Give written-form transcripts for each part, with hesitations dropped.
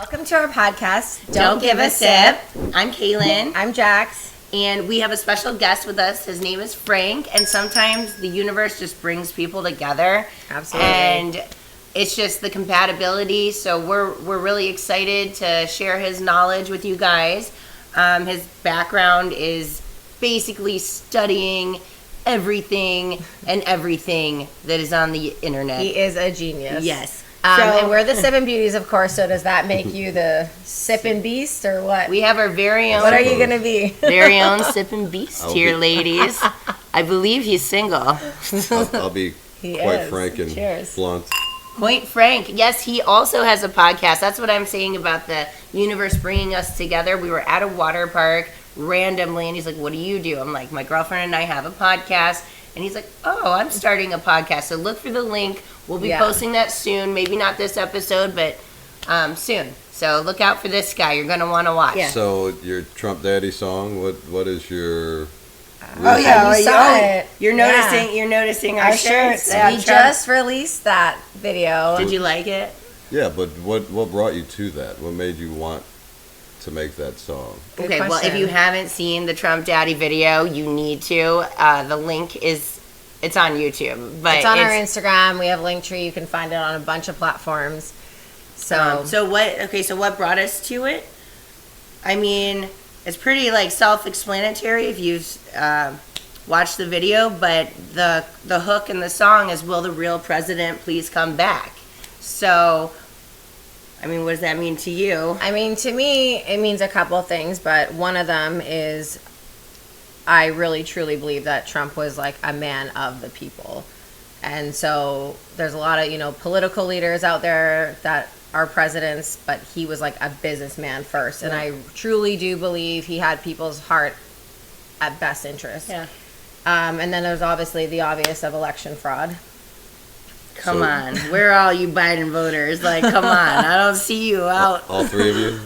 Welcome to our podcast, Don't Give a Sip. I'm Kaylin. I'm Jax. And we have a special guest with us. His name is Frank. And sometimes the universe just brings people together. Absolutely. And it's just the compatibility. So we're really excited to share his knowledge with you guys. His background is basically studying everything and everything that is on the internet. He is a genius. Yes. And we're the Sippin' Beauties, of course, so does that make you the Sippin' Beast or what? We have our very own... What are you going to be? Very own Sippin' Beast here, ladies. I believe he's single. I'll be quite frank and blunt. Point Frank. Yes, he also has a podcast. That's what I'm saying about the universe bringing us together. We were at a water park randomly, and he's like, what do you do? I'm like, my girlfriend and I have a podcast. And he's like, oh, I'm starting a podcast. So look for the link. We'll be posting that soon. Maybe not this episode, but soon. So look out for this guy. You're going to want to watch. Yeah. So your Trump Daddy song, what is your... Oh, yeah, you saw it. You're noticing our shirts. We just released that video. Did you like it? Yeah, but what brought you to that? What made you want to make that song? Good okay, question. well, if you haven't seen the Trump Daddy video, you need to. The link it's on YouTube. But it's on our Instagram. We have Linktree. You can find it on a bunch of platforms. So what brought us to it? I mean, it's pretty self-explanatory if you've watched the video, but the hook in the song is, will the real president please come back? So, I mean, what does that mean to you? I mean, to me, it means a couple of things, but one of them is I really truly believe that Trump was like a man of the people. And so there's a lot of, political leaders out there that are presidents, but he was like a businessman first. And I truly do believe he had people's heart at best interest. Yeah. And then there's obviously the obvious of election fraud. Come on. Where are all you Biden voters? Come on. I don't see you out. All three of you?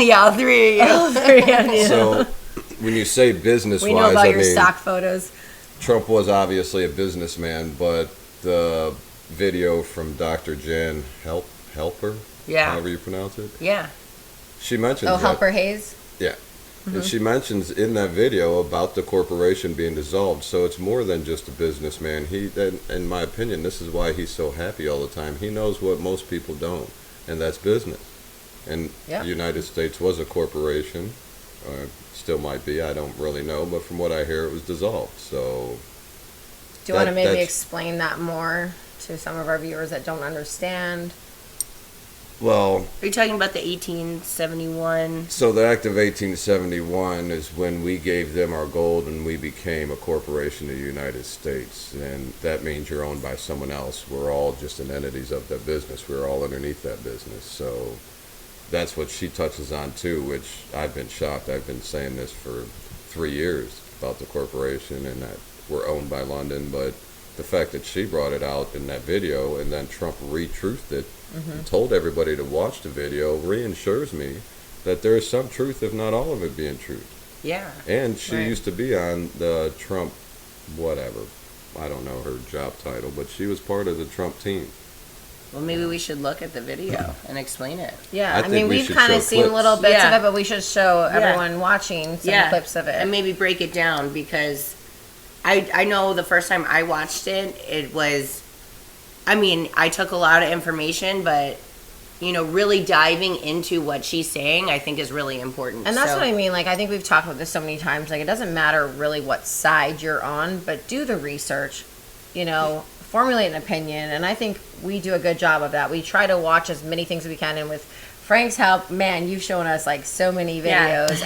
Yeah, all three of you. All three of you. So when you say business-wise, we know about your stock photos. Trump was obviously a businessman, but the video from Dr. Jan Halper, however you pronounce it. Yeah. She mentions Halper-Hayes? Yeah. And she mentions in that video about the corporation being dissolved. So it's more than just a businessman. In my opinion, this is why he's so happy all the time. He knows what most people don't, and that's business. And the United States was a corporation. Still might be, I don't really know. But from what I hear, it was dissolved. So do you want to maybe explain that more to some of our viewers that don't understand? Well, are you talking about the 1871? So the Act of 1871 is when we gave them our gold and we became a corporation of the United States. And that means you're owned by someone else. We're all just entities of that business. We're all underneath that business. So that's what she touches on too, which I've been shocked. I've been saying this for 3 years about the corporation and that we're owned by London. But the fact that she brought it out in that video and then Trump re-truthed it, told everybody to watch the video, reassures me that there is some truth, if not all of it being truth. Yeah. And she used to be on the Trump, whatever. I don't know her job title, but she was part of the Trump team. Well, maybe we should look at the video and explain it. Yeah, I mean, we've kind of seen little bits of it, but we should show everyone watching some clips of it. And maybe break it down because I know the first time I watched it, it was... I mean, I took a lot of information, but, really diving into what she's saying, I think is really important. And that's what I mean. I think we've talked about this so many times. It doesn't matter really what side you're on, but do the research, formulate an opinion. And I think we do a good job of that. We try to watch as many things as we can. And with Frank's help, man, you've shown us, so many videos.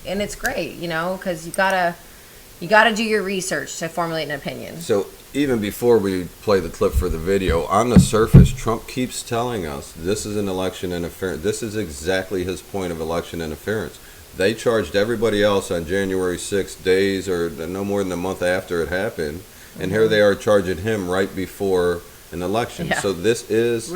And it's great, because you gotta do your research to formulate an opinion. So even before we play the clip for the video, on the surface, Trump keeps telling us this is an election interference. This is exactly his point of election interference. They charged everybody else on January 6 days or no more than a month after it happened. And here they are charging him right before an election. Yeah. So this is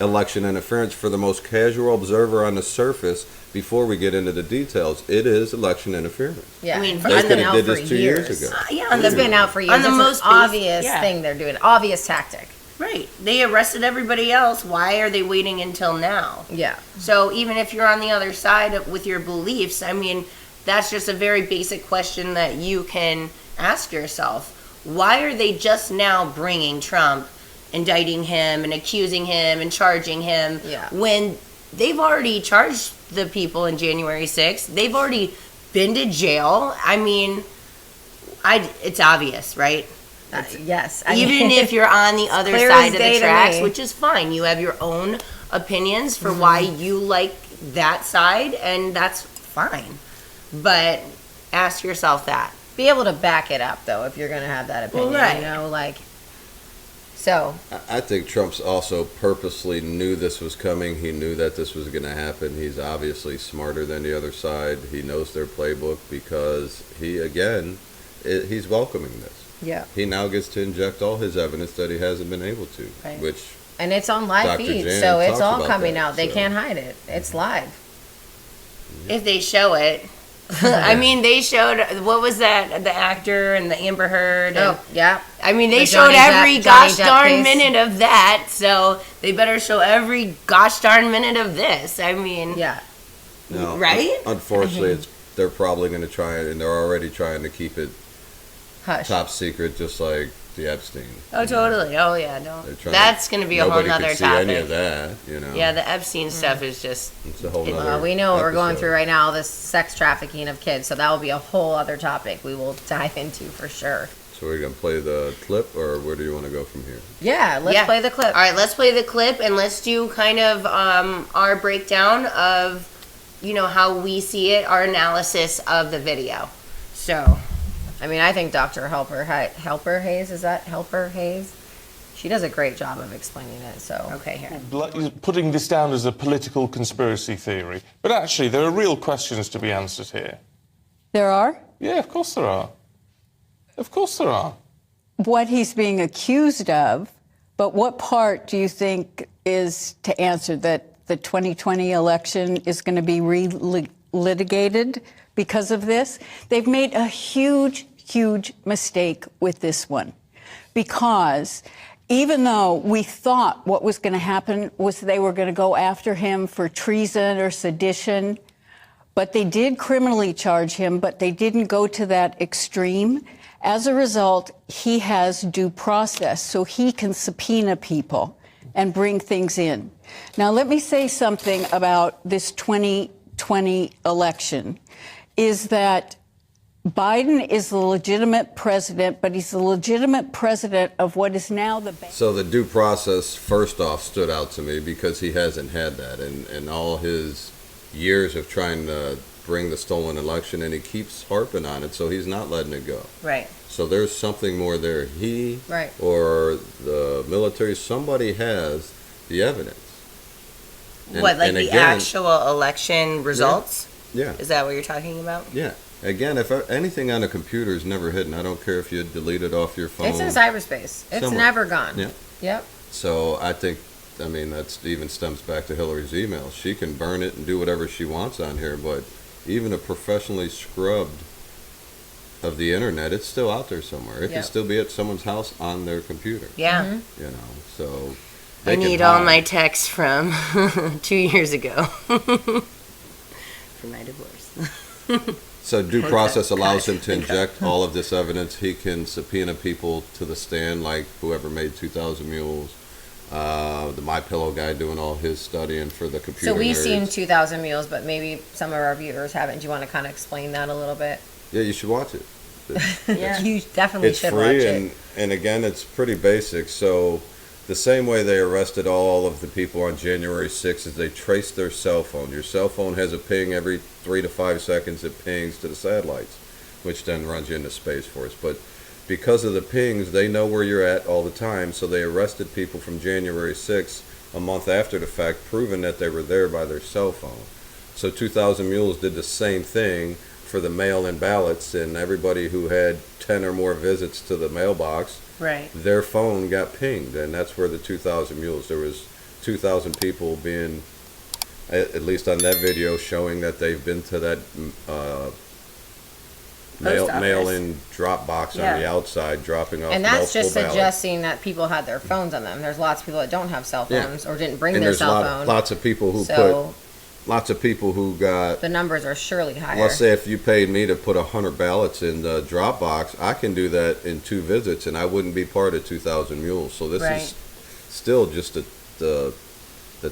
election interference for the most casual observer on the surface. Before we get into the details, it is election interference. Yeah, I mean, they could have did this 2 years ago. It's been out for years. On the it's most an obvious thing they're doing. Obvious tactic. Right. They arrested everybody else. Why are they waiting until now? Yeah. So even if you're on the other side with your beliefs, I mean, that's just a very basic question that you can ask yourself. Why are they just now bringing Trump, indicting him and accusing him and charging him when they've already charged the people in January 6th? They've already been to jail. I mean, it's obvious, right? Yes. Even if you're on the other side of the tracks, which is fine. You have your own opinions for why you like that side, and that's fine. But ask yourself that. Be able to back it up, though, if you're going to have that opinion. Right. You know, like, so. I think Trump's also purposely knew this was coming. He knew that this was going to happen. He's obviously smarter than the other side. He knows their playbook because he's welcoming this. Yeah. He now gets to inject all his evidence that he hasn't been able to, Right. And it's on live Dr. feed, Jan so it's talks all about coming that, out. They so. can't hide it. It's live. If they show it. I mean, they showed, what was that, the actor and the Amber Heard. And, yeah. I mean, they The showed Johnny every Depp gosh case. darn minute of that, so they better show every gosh darn minute of this. I mean, Yeah. No, right? Unfortunately, they're probably going to try it, and they're already trying to keep it Hush. top secret, just like the Epstein. Oh, totally. Oh, yeah, no. They're trying That's going to be a whole nobody nother could see topic. any of that, you know. Yeah, the Epstein stuff is just, It's a whole Well, nother We know what we're going episode. through right now, this sex trafficking of kids, so that will be a whole other topic we will dive into for sure. So we're going to play the clip, or where do you want to go from here? Yeah, let's play the clip. All right, let's play the clip and let's do kind of our breakdown of, you know, how we see it, our analysis of the video. So, I mean, I think Dr. Halper-Hayes, is that Halper-Hayes? She does a great job of explaining it, so. okay, here. Putting this down as a political conspiracy theory. But actually, there are real questions to be answered here. There are? Yeah, of course there are. Of course there are. What he's being accused of, but what part do you think is to answer that the 2020 election is going to be re-litigated because of this? They've made a huge mistake with this one, because even though we thought what was going to happen was they were going to go after him for treason or sedition, but they did criminally charge him, but they didn't go to that extreme. As a result, he has due process, so he can subpoena people and bring things in. Now, let me say something about this 2020 election, is that Biden is the legitimate president, but he's the legitimate president of what is now the... So the due process, first off, stood out to me because he hasn't had that in all his years of trying to bring the stolen election, and he keeps harping on it, so he's not letting it go. Right. So there's something more there. He Right. or the military, somebody has the evidence. What, like and the again, actual election results? Yeah. Is that what you're talking about? Yeah. Again, if anything on a computer is never hidden, I don't care if you delete it off your phone. It's in cyberspace. It's Somewhere. never gone. Yeah. Yep. So I think, I mean, that's even stems back to Hillary's email. She can burn it and do whatever she wants on here, but even a professionally scrubbed of the internet, it's still out there somewhere. It Yep. can still be at someo's house on their computer. Yeah. Mm-hmm. You know, so I they can need all hide. my texts from 2 years ago. For my divorce. So due process allows him to inject all of this evidence. He can subpoena people to the stand, like whoever made 2,000 Mules, the My Pillow guy doing all his studying for the computer. So we've seen nerds. 2,000 Mules, but maybe some of our viewers haven't. Do you want to kind of explain that a little bit? Yeah, you should watch it. Yeah. You definitely It's should watch free, it. and again, it's pretty basic. So the same way they arrested all of the people on January 6th is they traced their cell phone. Your cell phone has a ping every 3 to 5 seconds. It pings to the satellites, which then runs you into Space Force. But because of the pings, they know where you're at all the time. So they arrested people from January 6th a month after the fact, proving that they were there by their cell phone. So 2,000 Mules did the same thing for the mail-in ballots, and everybody who had 10 or more visits to the mailbox, Right. their phone got pinged, and that's where the 2,000 Mules, there was 2,000 people being, at least on that video, showing that they've been to that post office. mail-in drop box on the outside, dropping off And that's just ballots. suggesting that people had their phones on them. There's lots of people that don't have cell Yeah. phones or didn't bring And their there's cell phone. lots of people who So lots of people who got, the numbers are surely higher. let's say if you paid me to put 100 ballots in the drop box, I can do that in 2 visits and I wouldn't be part of 2,000 mules. So this is still just the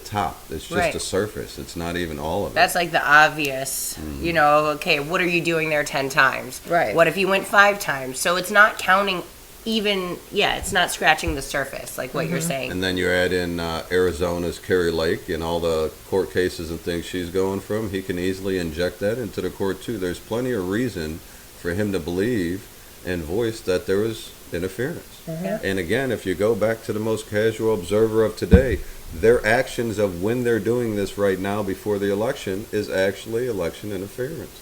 top. It's just the surface. It's not even all of it. That's like the obvious, you know, okay, what are you doing there 10 times? Right. What if you went 5 times? So it's not counting even, it's not scratching the surface, like what you're saying. And then you add in Arizona's Kerry Lake and all the court cases and things she's going from. He can easily inject that into the court too. There's plenty of reason for him to believe and voice that there was interference. And again, if you go back to the most casual observer of today, their actions of when they're doing this right now before the election is actually election interference.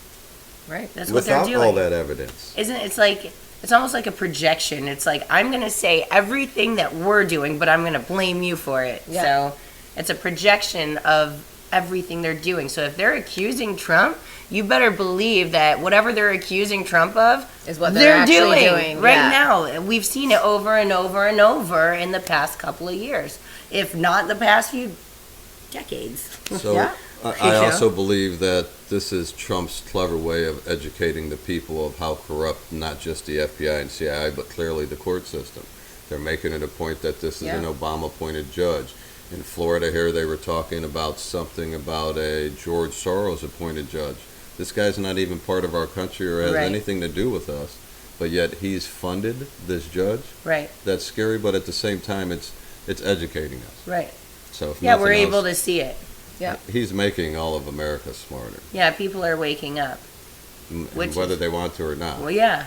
Right. That's what they're Without doing. all that evidence. Isn't it? It's like, it's almost like a projection. It's like, I'm going to say everything that we're doing, but I'm going to blame you for it. Yeah. So it's a projection of everything they're doing. So if they're accusing Trump, you better believe that whatever they're accusing Trump of Is what they're actually doing, right yeah. now. We've seen it over and over and over in the past couple of years, if not the past few decades. So Yeah. I also believe that this is Trump's clever way of educating the people of how corrupt not just the FBI and CIA, but clearly the court system. They're making it a point that this is an Obama-appointed judge. In Florida here, they were talking about something about a George Soros-appointed judge. This guy's not even part of our country or has anything to do with us, but yet he's funded this judge. Right. That's scary, but at the same time, it's educating us. Right. So if Yeah, nothing we're else, able to see it. Yeah. he's making all of America smarter, Yeah, people are waking up. and Which whether is- they want to or not. Well, yeah.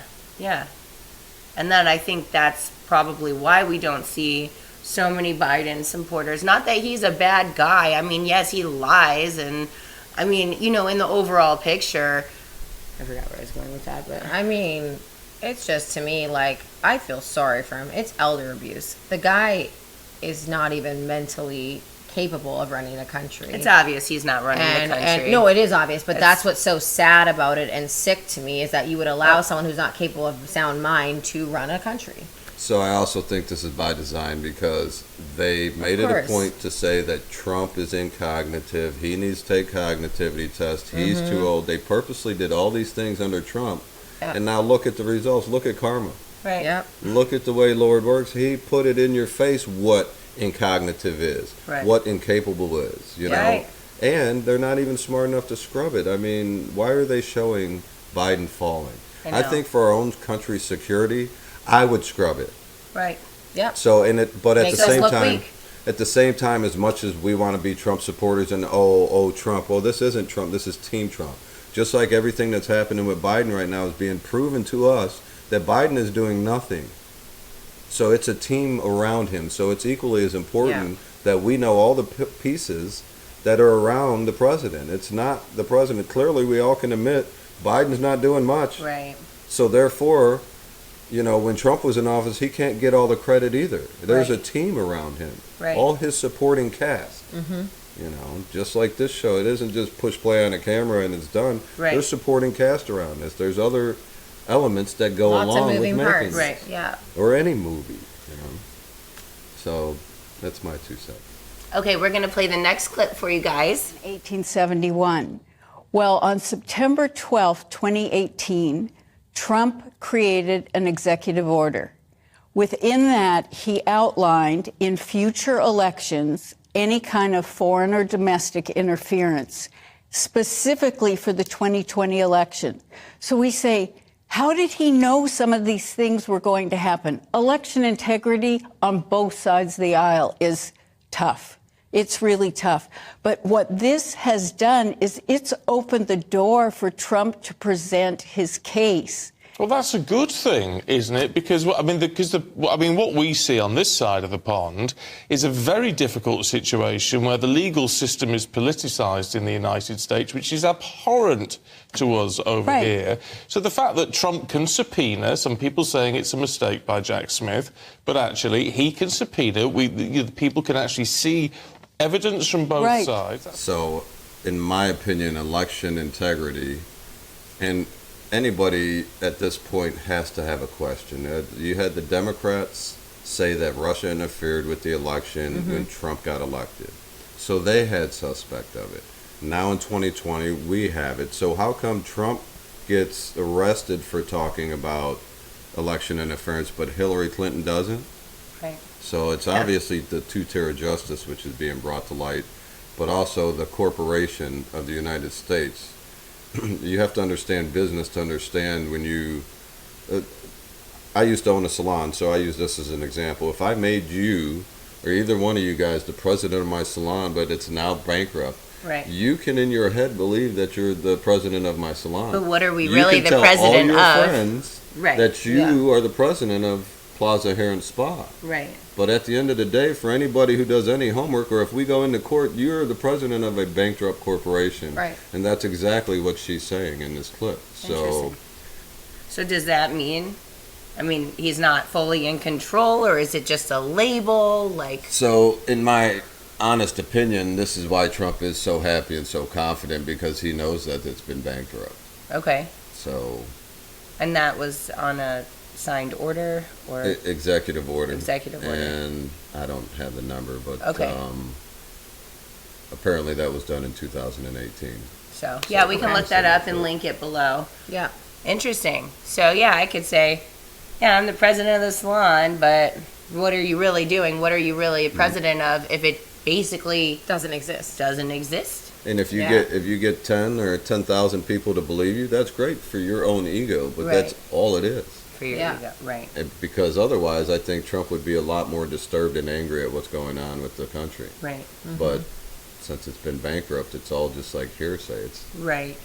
And then I think that's probably why we don't see so many Biden supporters. Not that he's a bad guy. I mean, yes, he lies. And, I mean, you know, in the overall picture, I forgot where I was going with that, but I mean, it's just to me like I feel sorry for him. It's elder abuse. The guy is not even mentally capable of running a country. it's obvious he's not running the country. And no, it is obvious, but It's- that's what's so sad about it and sick to me is that you would allow someone who's not capable of sound mind to run a country. So I also think this is by design because they made it a course. point to say that Trump is incognitive. He needs to take cognitivity tests. He's too old. They purposely did all these things under Trump. Yeah. And now look at the results. Look at karma. Right. Yep. Look at the way Lord works. He put it in your face what incognitive is, Right. what incapable is, you know. Right. And they're not even smart enough to scrub it. I mean, why are they showing Biden falling? I I know. think for our own country's security, I would scrub it. Right. Yep. So, but at Makes the us same look time, weak. at the same time, as much as we want to be Trump supporters and Trump, well, this isn't Trump. This is Team Trump. Just like everything that's happening with Biden right now is being proven to us that Biden is doing nothing. So it's a team around him. So it's equally as important that we know all the pieces that are around the president. It's not the president. Clearly, we all can admit Biden's not doing much. Right. So therefore, you know, when Trump was in office, he can't get all the credit either. There's a team around him. Right. All his supporting cast. You know, just like this show, it isn't just push play on a camera and it's done. Right. There's supporting cast around this. There's other elements that go Lots of along with moving making parts. it. Right. Yeah. Or any movie, you know. So that's my 2 cents. Okay, we're going to play the next clip for you guys. 1871. Well, on September 12, 2018, Trump created an executive order. Within that, he outlined in future elections any kind of foreign or domestic interference, specifically for the 2020 election. So we say, how did he know some of these things were going to happen? Election integrity on both sides of the aisle is tough. It's really tough. But what this has done is it's opened the door for Trump to present his case. Well, that's a good thing, isn't it? Because what we see on this side of the pond is a very difficult situation where the legal system is politicised in the United States, which is abhorrent to us over here. So the fact that Trump can subpoena, some people saying it's a mistake by Jack Smith, but actually he can subpoena. The people can actually see evidence from both sides. So, in my opinion, election integrity, and anybody at this point has to have a question. You had the Democrats say that Russia interfered with the election when Trump got elected. So they had suspect of it. Now in 2020, we have it. So how come Trump gets arrested for talking about election interference, but Hillary Clinton doesn't? Right. So it's obviously the two-tier of justice which is being brought to light, but also the corporation of the United States. You have to understand business to understand when you... I used to own a salon, so I use this as an example. If I made you, or either one of you guys, the president of my salon, but it's now bankrupt, Right. you can in your head believe that you're the president of my salon. But what are we You really can the tell president all your of? friends Right. that you are the president of Plaza Hair and Spa. Right. But at the end of the day, for anybody who does any homework, or if we go into court, you're the president of a bankrupt corporation. Right. And that's exactly what she's saying in this clip. So, Interesting. So does that mean, I mean, he's not fully in control, or is it just a label? Like, so in my honest opinion, this is why Trump is so happy and so confident, because he knows that it's been bankrupt. okay. So, And that was on a signed order, or executive order. Executive order. And I don't have the number, but Okay. apparently that was done in 2018. so? Yeah, we can Okay. look that up and link it below. Yeah. Interesting. So yeah, I could say, yeah, I'm the president of the salon, but what are you really doing? What are you really a president of if it basically Doesn't exist. doesn't exist? And if you Yeah. get 10 or 10,000 people to believe you, that's great for your own ego, but Right. that's all it is. For your Yeah. ego. Right. And because otherwise, I think Trump would be a lot more disturbed and angry at what's going on with the country. Right. But since it's been bankrupt, it's all just like hearsay. Right.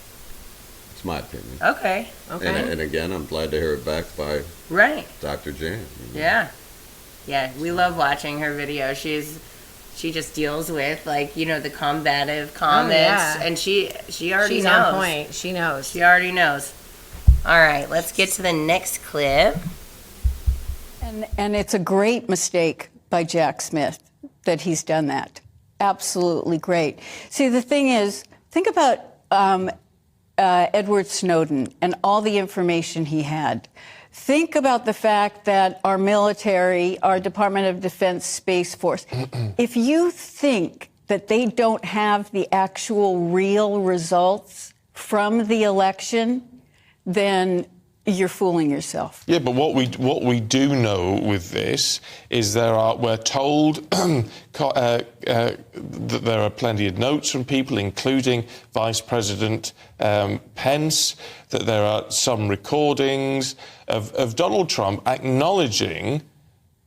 It's my opinion. Okay. Okay. And again, I'm glad to hear it backed by Right. Dr. Jan. Yeah. Yeah, we love watching her video. She just deals with, like, you know, the combative comments, yeah. and she already She's knows. on point. She knows. She already knows. All right, let's get to the next clip. And it's a great mistake by Jack Smith that he's done that. Absolutely great. See, the thing is, think about Edward Snowden and all the information he had. Think about the fact that our military, our Department of Defense Space Force, if you think that they don't have the actual real results from the election, then you're fooling yourself. Yeah, but what we do know with this is we're told that there are plenty of notes from people, including Vice President Pence, that there are some recordings of Donald Trump acknowledging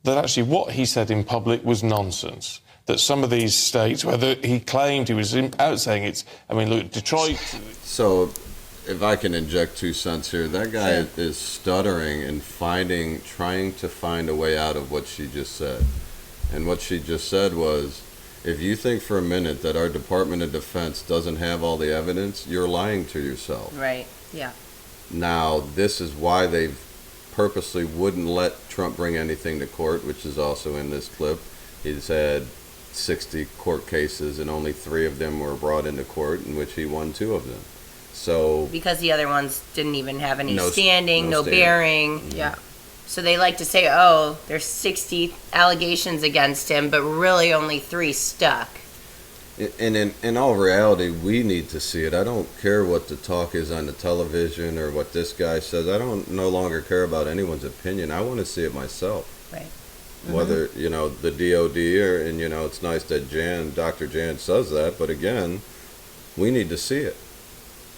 that actually what he said in public was nonsense. That some of these states, whether he claimed he was out saying it's, I mean, look, Detroit. So, if I can inject 2 cents here, that guy is stuttering and trying to find a way out of what she just said. And what she just said was, if you think for a minute that our Department of Defense doesn't have all the evidence, you're lying to yourself. Right. Yeah. Now, this is why they purposely wouldn't let Trump bring anything to court, which is also in this clip. He's had 60 court cases, and only 3 of them were brought into court, in which he won 2 of them. So, Because the other ones didn't even have any No standing, no standing. bearing. Yeah. So they like to say, oh, there's 60 allegations against him, but really only 3 stuck. and in all reality, we need to see it. I don't care what the talk is on the television or what this guy says. I don't no longer care about anyone's opinion. I want to see it myself. Right. Whether, the DOD and, it's nice that Dr. Jan says that, but again, we need to see it.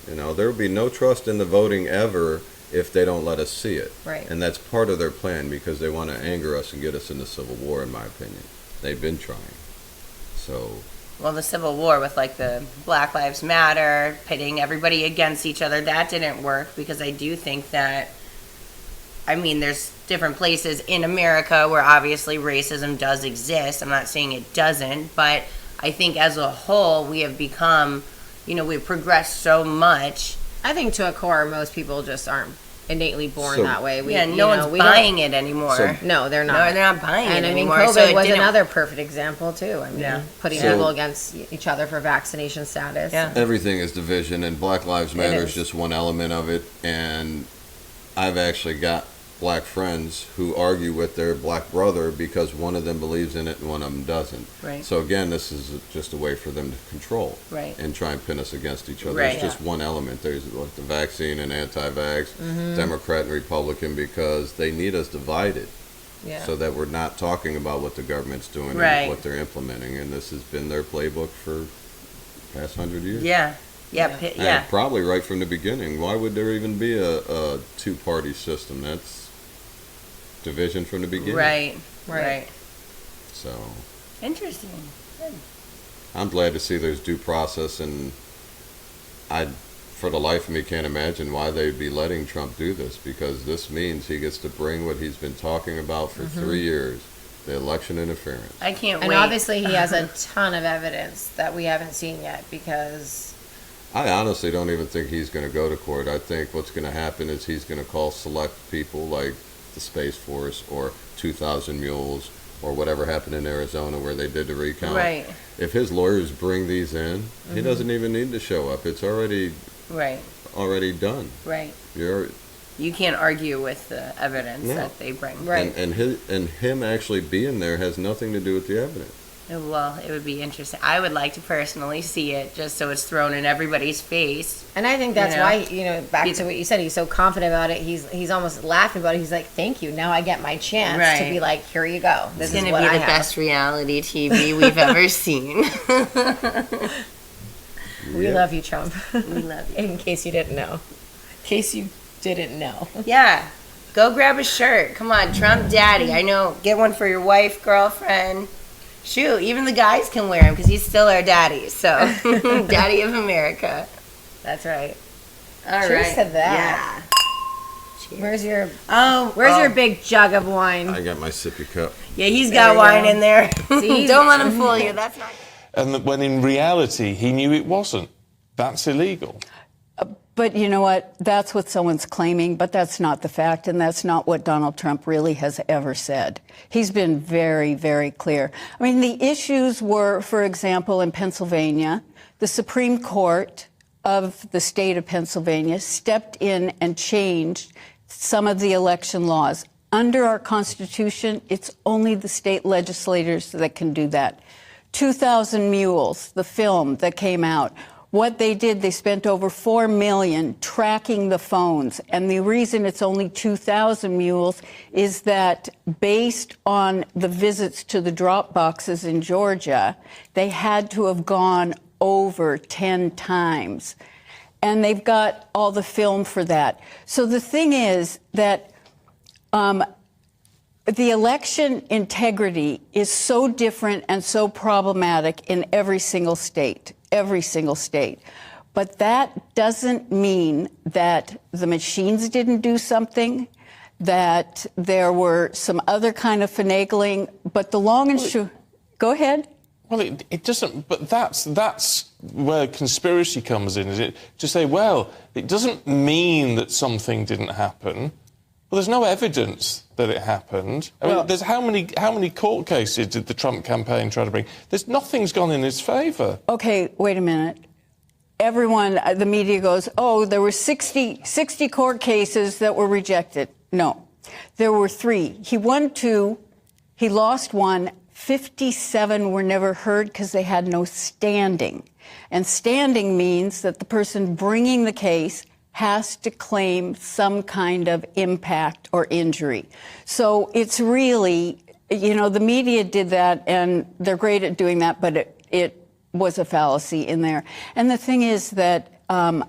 There will be no trust in the voting ever if they don't let us see it. Right. And that's part of their plan, because they want to anger us and get us into civil war, in my opinion. They've been trying. So, Well, the Civil War with, like, the Black Lives Matter, pitting everybody against each other, that didn't work, because I do think that, I mean, there's different places in America where obviously racism does exist. I'm not saying it doesn't, but I think as a whole we have become, we've progressed so much. I think to a core, most people just aren't innately born So- that way. We, Yeah, no one's we don't- buying it anymore. So- No, they're no, not. they're not buying And it I mean, anymore. COVID so it was didn't- another perfect example too. I mean, Yeah. putting So- people against each other for vaccination status. Yeah. Everything is division, and Black Lives Matter is is. just one element of it. And I've actually got black friends who argue with their black brother because one of them believes in it and one of them doesn't. Right. So again, this is just a way for them to control Right. and try and pin us against each other. Right. It's just one element. There's like the vaccine and anti-vax, Democrat and Republican, because they need us divided. Yeah. So that we're not talking about what the government's doing Right. and what they're implementing. And this has been their playbook for the past 100 years. Yeah. Yeah. Yeah. And probably right from the beginning. Why would there even be a two-party system? That's division from the beginning. Right. Right. Right. So Interesting. I'm glad to see there's due process, and I, for the life of me, can't imagine why they'd be letting Trump do this, because this means he gets to bring what he's been talking about for 3 years, the election interference. I can't And wait. obviously, he has a ton of evidence that we haven't seen yet because I honestly don't even think he's going to go to court. I think what's going to happen is he's going to call select people like the Space Force or 2,000 Mules or whatever happened in Arizona where they did the recount. Right. If his lawyers bring these in, he doesn't even need to show up. It's already Right. done. Right. You're You can't argue with the evidence No. that they bring. Right. and him actually being there has nothing to do with the evidence. Well, it would be interesting. I would like to personally see it just so it's thrown in everybody's face. And I think that's You know? why, back to what you said, he's so confident about it. He's almost laughing about it. He's like, "Thank you. Now I get my chance to Right. be like, here you go. This It's is going to what be I the have." best reality TV we've ever seen. We Yeah. love you, Trump. We love you. In case you didn't know. In case you didn't know. Yeah. Go grab a shirt. Come on, Trump Daddy. I know. Get one for your wife, girlfriend. Shoot, even the guys can wear him because he's still our daddy. So, Daddy of America. That's right. All right. Cheers to that. Yeah. Cheers. Where's your Oh, your big jug of wine? I got my sippy cup. Yeah, he's There got you wine go. in there. See? Don't let him fool you. That's not. And that when in reality he knew it wasn't. That's illegal. But you know what? That's what someone's claiming, but that's not the fact, and that's not what Donald Trump really has ever said. He's been very, very clear. I mean, the issues were, for example, in Pennsylvania, the Supreme Court of the state of Pennsylvania stepped in and changed some of the election laws. Under our Constitution, it's only the state legislators that can do that. 2,000 Mules, the film that came out, what they did, they spent over $4 million tracking the phones. And the reason it's only 2,000 mules is that based on the visits to the drop boxes in Georgia, they had to have gone over 10 times. And they've got all the film for that. So the thing is that the election integrity is so different and so problematic in every single state. But that doesn't mean that the machines didn't do something, that there were some other kind of finagling. But the long and short, go ahead. Well, it doesn't, but that's where conspiracy comes in, is it? To say, well, it doesn't mean that something didn't happen. Well, there's no evidence that it happened. I mean, there's how many court cases did the Trump campaign try to bring? Nothing's gone in his favour. Okay, wait a minute. Everyone, the media goes, oh, there were 60 court cases that were rejected. No, there were 3. He won 2, he lost 1, 57 were never heard because they had no standing. And standing means that the person bringing the case has to claim some kind of impact or injury. So it's really, the media did that, and they're great at doing that, but it was a fallacy in there. And the thing is that, I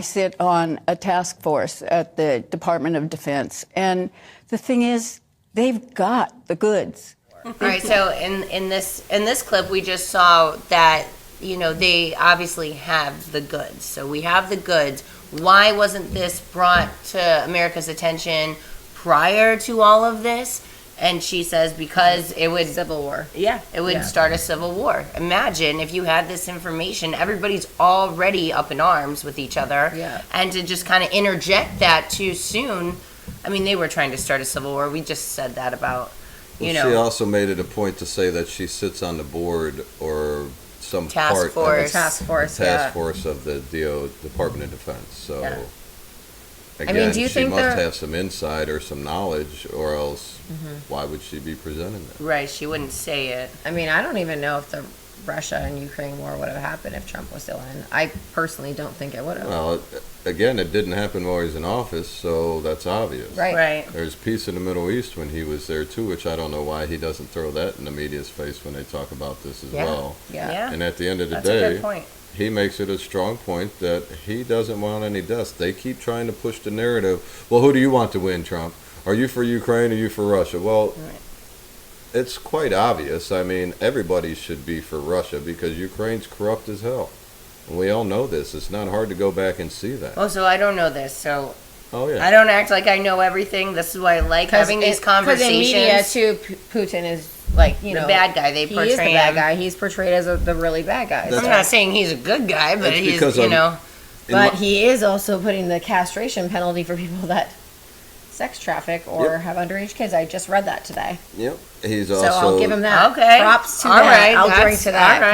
sit on a task force at the Department of Defense, and the thing is, they've got the goods. All right, so in this clip, we just saw that, they obviously have the goods. So we have the goods. Why wasn't this brought to America's attention prior to all of this? And she says because it would Civil war. Yeah, it would start a civil war. Imagine if you had this information, everybody's already up in arms with each other. Yeah. And to just kind of interject that too soon, I mean, they were trying to start a civil war. We just said that about, you know. She also made it a point to say that she sits on the board or some Task part force. of the Task force, force of the Department of Defense. So, Yeah. again, do you she think must have some insight or some knowledge, or else Mm-hmm. why would she be presenting that? Right, she wouldn't say it. I mean, I don't even know if the Russia and Ukraine war would have happened if Trump was still in. I personally don't think it would have. Well, again, it didn't happen while he was in office, so that's obvious. Right. There's peace in the Middle East when he was there too, which I don't know why he doesn't throw that in the media's face when they talk about this as well. Yeah. And at the end of the That's a day, good point. he makes it a strong point that he doesn't want any deaths. They keep trying to push the narrative. Well, who do you want to win, Trump? Are you for Ukraine or are you for Russia? Well, it's quite obvious. I mean, everybody should be for Russia because Ukraine's corrupt as hell. And we all know this. It's not hard to go back and see that. Oh, so I don't know this, so Oh, yeah. I don't act like I know everything. This is why I like having these conversations. Because in media, too, Putin is like, you The know, bad guy. They he is the portray bad him. guy. He's portrayed as the really bad guy. That's I'm not saying he's a good guy, but That's he's, because you I'm- know. But he is also putting the castration penalty for people that sex traffic or Yep. have underage kids. I just read that today. Yep. He's So also. I'll give him that. Okay. Props to All that. right, I'll that's- drink to that all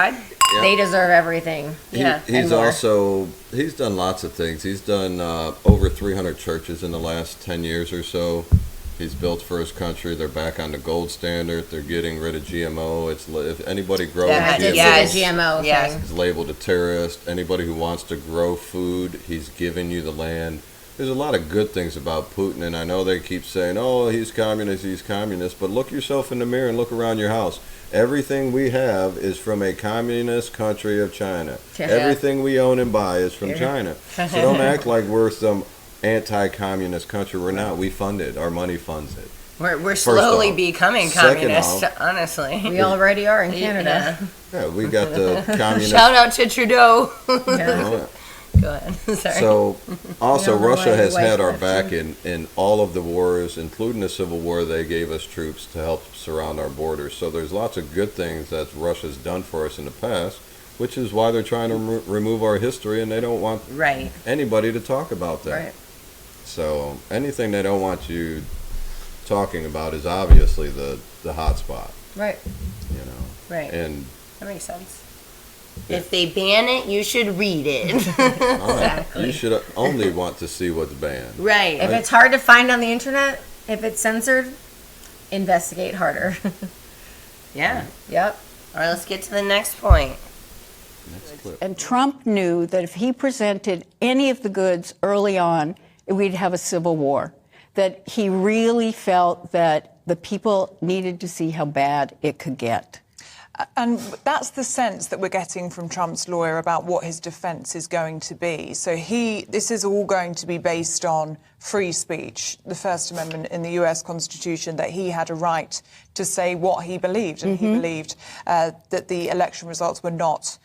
right. because they deserve everything. Yeah. He's and more. also, he's done lots of things. He's done over 300 churches in the last 10 years or so. He's built for his country. They're back on the gold standard. They're getting rid of GMO. If anybody grows Yeah, I did GMO, see the GMO Yes. thing. he's labeled a terrorist. Anybody who wants to grow food, he's giving you the land. There's a lot of good things about Putin, and I know they keep saying, oh, he's communist, but look yourself in the mirror and look around your house. Everything we have is from a communist country of China. Yeah. Everything we own and buy is from China. So don't act like we're some anti-communist country. We're not. We fund it. Our money funds it. We're slowly off. becoming Second communist, off- honestly. We already are in Canada. Yeah, we got the communist. Shout out to Trudeau. Yeah. Oh, Go ahead. Sorry. So, also, We don't know Russia why has white had our left back him. in all of the wars, including the Civil War. They gave us troops to help surround our borders. So there's lots of good things that Russia's done for us in the past, which is why they're trying to remove our history, and they don't want Right. anybody to talk about that. Right. So anything they don't want you talking about is obviously the hot spot, Right. you know. Right. And That makes sense. If they ban it, you should read it. all right, you should only want to see what's banned. Right. If it's hard to find on the internet, if it's censored, investigate harder. Yeah. Yep. All right, let's get to the next point. Next clip. And Trump knew that if he presented any of the goods early on, we'd have a civil war. That he really felt that the people needed to see how bad it could get. And that's the sense that we're getting from Trump's lawyer about what his defence is going to be. So this is all going to be based on free speech, the First Amendment in the US Constitution, that he had a right to say what he believed. And he believed that the election results were not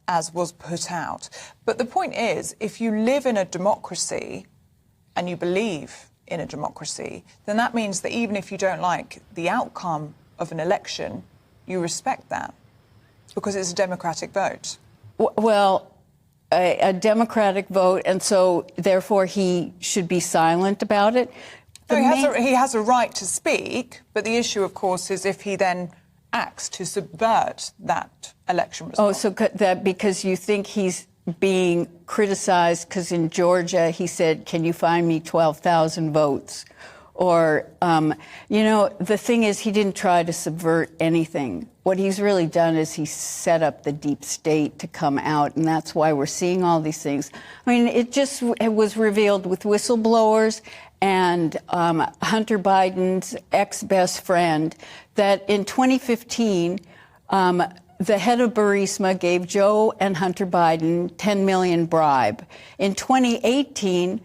as was put out. But the point is, if you live in a democracy and you believe in a democracy, then that means that even if you don't like the outcome of an election, you respect that because it's a democratic vote. Well, a democratic vote, and so therefore he should be silent about it. No, he has a right to speak, but the issue, of course, is if he then acts to subvert that election result. Oh, so that because you think he's being criticized because in Georgia he said, can you find me 12,000 votes? Or, you know, the thing is he didn't try to subvert anything. What he's really done is he set up the deep state to come out, and that's why we're seeing all these things. I mean, it was revealed with whistleblowers and Hunter Biden's ex-best friend that in 2015, the head of Burisma gave Joe and Hunter Biden $10 million bribe. In 2018,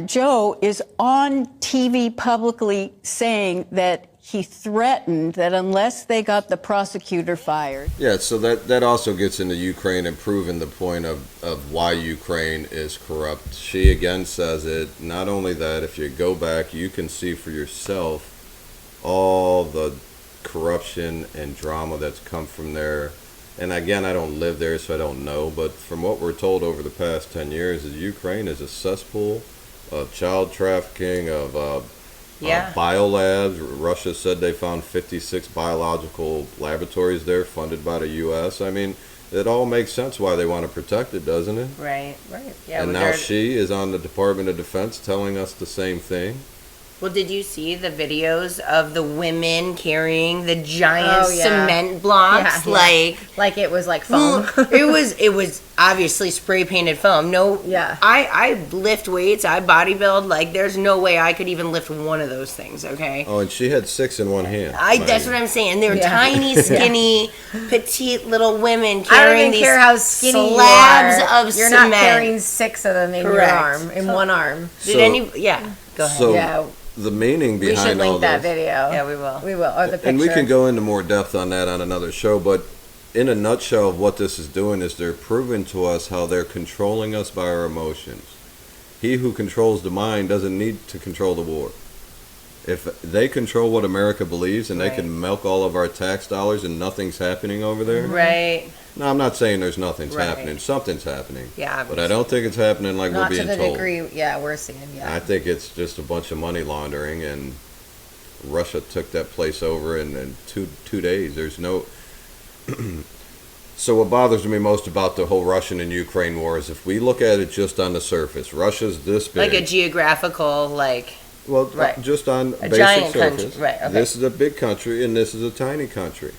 Joe is on TV publicly saying that he threatened that unless they got the prosecutor fired. Yeah, so that also gets into Ukraine and proving the point of why Ukraine is corrupt. She again says it. Not only that, if you go back, you can see for yourself all the corruption and drama that's come from there. And again, I don't live there, so I don't know. But from what we're told over the past 10 years, is Ukraine is a cesspool of child trafficking, of biolabs. Russia said they found 56 biological laboratories there funded by the U.S. I mean, it all makes sense why they want to protect it, doesn't it? Right. Yeah. And now she is on the Department of Defense telling us the same thing. Well, did you see the videos of the women carrying the giant cement blocks? Yeah. Like it was like foam. it was obviously spray painted foam. No, I lift weights. I bodybuild. Like, there's no way I could even lift one of those things. Okay. Oh, and she had 6 in one hand. That's what I'm saying. They're tiny, skinny, petite little women I don't carrying even these care how skinny slabs you are. of You're cement. not carrying 6 of them in your arm, in one arm. Go ahead. So the meaning We should behind all link that this. video. Yeah, we will. We will, or the picture. And we can go into more depth on that on another show, but in a nutshell, what this is doing is they're proving to us how they're controlling us by our emotions. He who controls the mind doesn't need to control the war. If they control what America believes and they can milk all of our tax dollars and nothing's happening over there. Right. No, I'm not saying there's nothing's happening. Something's happening. Yeah. But I don't think it's happening like Not we're being to the told. degree, we're seeing, I think it's just a bunch of money laundering, and Russia took that place over in 2 days. There's no... So what bothers me most about the whole Russian and Ukraine war is if we look at it just on the surface, Russia's this big. Like a geographical, Well, just on a basic giant surface. country. Right, okay. This is a big country, and this is a tiny country.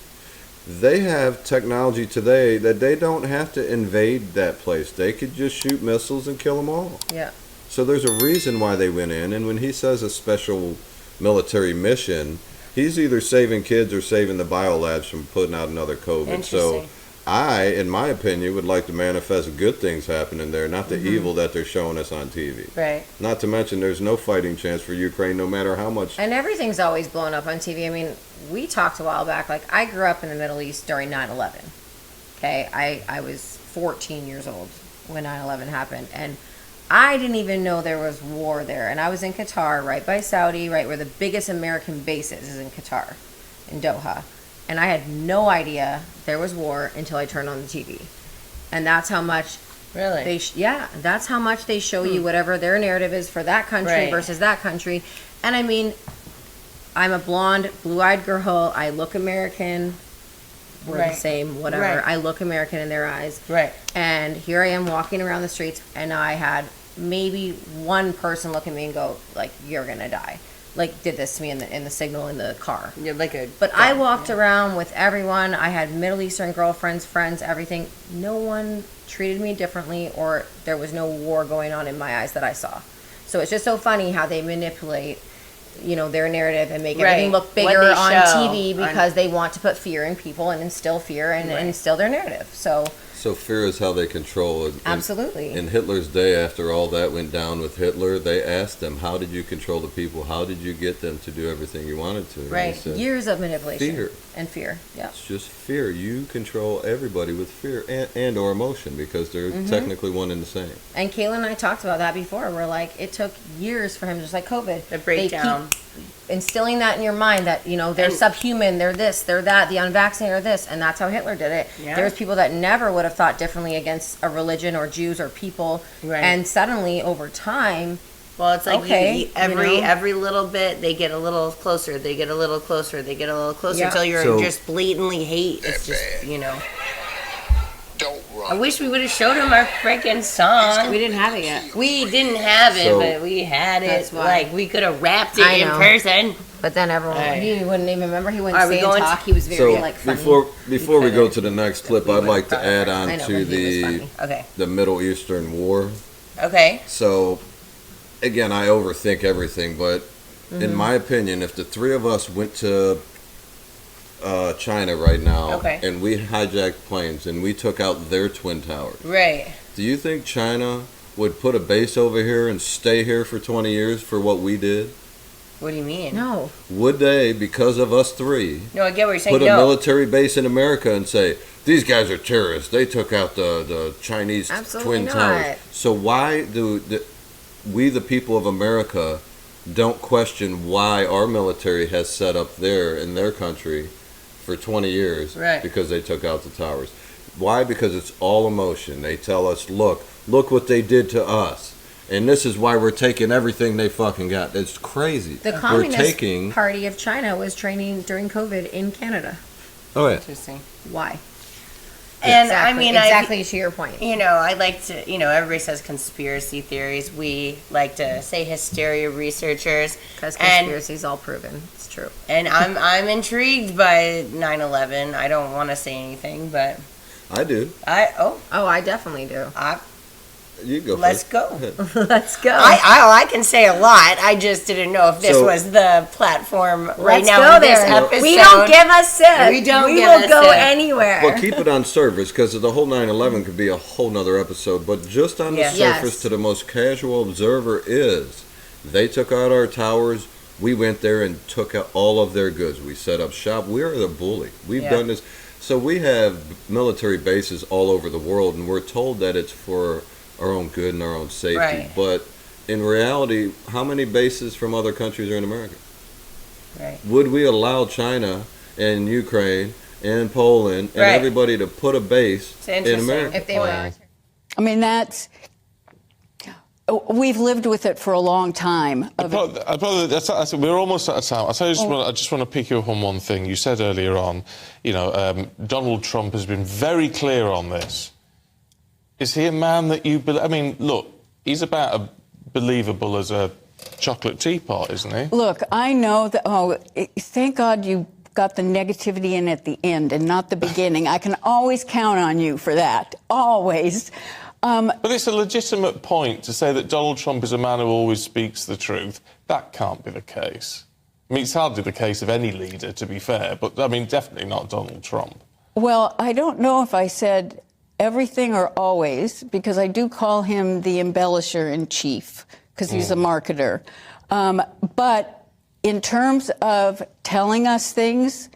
They have technology today that they don't have to invade that place. They could just shoot missiles and kill them all. Yeah. So there's a reason why they went in, and when he says a special military mission, he's either saving kids or saving the biolabs from putting out another COVID. So I, in my opinion, would like to manifest good things happening there, not the evil that they're showing us on TV. Right. Not to mention there's no fighting chance for Ukraine no matter how much. And everything's always blown up on TV. I mean, we talked a while back, like, I grew up in the Middle East during 9/11. Okay? I was 14 years old when 9/11 happened. And I didn't even know there was war there. And I was in Qatar, right by Saudi, right where the biggest American base is in Qatar, in Doha. And I had no idea there was war until I turned on the TV. And that's how much Really? That's how much they show you whatever their narrative is for that country versus that country. And I mean, I'm a blonde, blue-eyed girl. I look American. We're the same, whatever. Right. I look American in their eyes. Right. And here I am walking around the streets, and I had maybe one person look at me and go, like, you're going to die. Like, did this to me in the signal in the car. You're like a... But I walked around with everyone. I had Middle Eastern girlfriends, friends, everything. No one treated me differently, or there was no war going on in my eyes that I saw. So it's just so funny how they manipulate, their narrative and make everything look bigger on TV because they want to put fear in people and instill fear and instill their narrative. So fear is how they control it. Absolutely. In Hitler's day, after all that went down with Hitler, they asked them, how did you control the people? How did you get them to do everything you wanted to? Right. Said, years of manipulation. Fear. And fear. Yeah. It's just fear. You control everybody with fear and or emotion because they're technically one and the same. And Kayla and I talked about that before. We're like, it took years for him, just like COVID. The breakdown. They keep instilling that in your mind that, they're subhuman, they're this, they're that, the unvaccinated are this, and that's how Hitler did it. Yeah. There was people that never would have thought differently against a religion or Jews or people. Right. And suddenly, over time... Well, it's like every little bit, they get a little closer, they get a little closer, they get a little closer until you're just blatantly hate. It's just, Don't run. I wish we would have showed him our freaking song. We didn't have it yet. We didn't have it, but we had it. That's why. Like, we could have rapped it in person. But then everyone, he wouldn't even remember. He wouldn't Are we say and going talk. He was very, funny. funny. Before we go to the next clip, I'd like to add on to Okay. the Middle Eastern war. Okay. So, again, I overthink everything, but in my opinion, if the three of us went to China right now and we hijacked planes and we took out their twin towers, right? Do you think China would put a base over here and stay here for 20 years for what we did? What do you mean? No. Would they, because of us three, No, I get what you're saying. put a No. military base in America and say, these guys are terrorists. They took out the Chinese Absolutely Twin not. Towers. So why do we, the people of America, don't question why our military has set up there in their country for 20 years? Right. Because they took out the towers. Why? Because it's all emotion. They tell us, look what they did to us. And this is why we're taking everything they fucking got. It's crazy. The Communist Party of China was training during COVID in Canada. Oh, yeah. Interesting. Why? And exactly, I mean, exactly to your point. You know, I like to, everybody says conspiracy theories. We like to say hysteria researchers. Because conspiracy is all proven. It's true. And I'm intrigued by 9/11. I don't want to say anything, but I do. Oh, I definitely do. You go Let's first. go. Let's go. I can say a lot. I just didn't know if this So- was the platform right Let's now. go in this there. episode. We don't give a shit. We don't We give will a go shit. anywhere. Well, keep it on surface, because the whole 9/11 could be a whole nother episode. But just on the Yeah. surface, Yes. to the most casual observer, is they took out our towers. We went there and took out all of their goods. We set up shop. We are the bully. We've Yeah. done this. So we have military bases all over the world, and we're told that it's for our own good and our own safety. Right. But in reality, how many bases from other countries are in America? Right. Would we allow China and Ukraine and Poland and Right. everybody to put a base It's in interesting. America? if they were. I mean, we've lived with it for a long time. We're almost out of time. I just want to pick you up on one thing. You said earlier on, Donald Trump has been very clear on this. Is he a man that you believe? I mean, look, he's about as believable as a chocolate teapot, isn't he? Look, I know that, thank God you got the negativity in at the end and not the beginning. I can always count on you for that, always. But it's a legitimate point to say that Donald Trump is a man who always speaks the truth. That can't be the case. I mean, it's hardly the case of any leader, to be fair, but, I mean, definitely not Donald Trump. Well, I don't know if I said everything or always, because I do call him the embellisher-in-chief, because he's a marketer. But in terms of telling us things,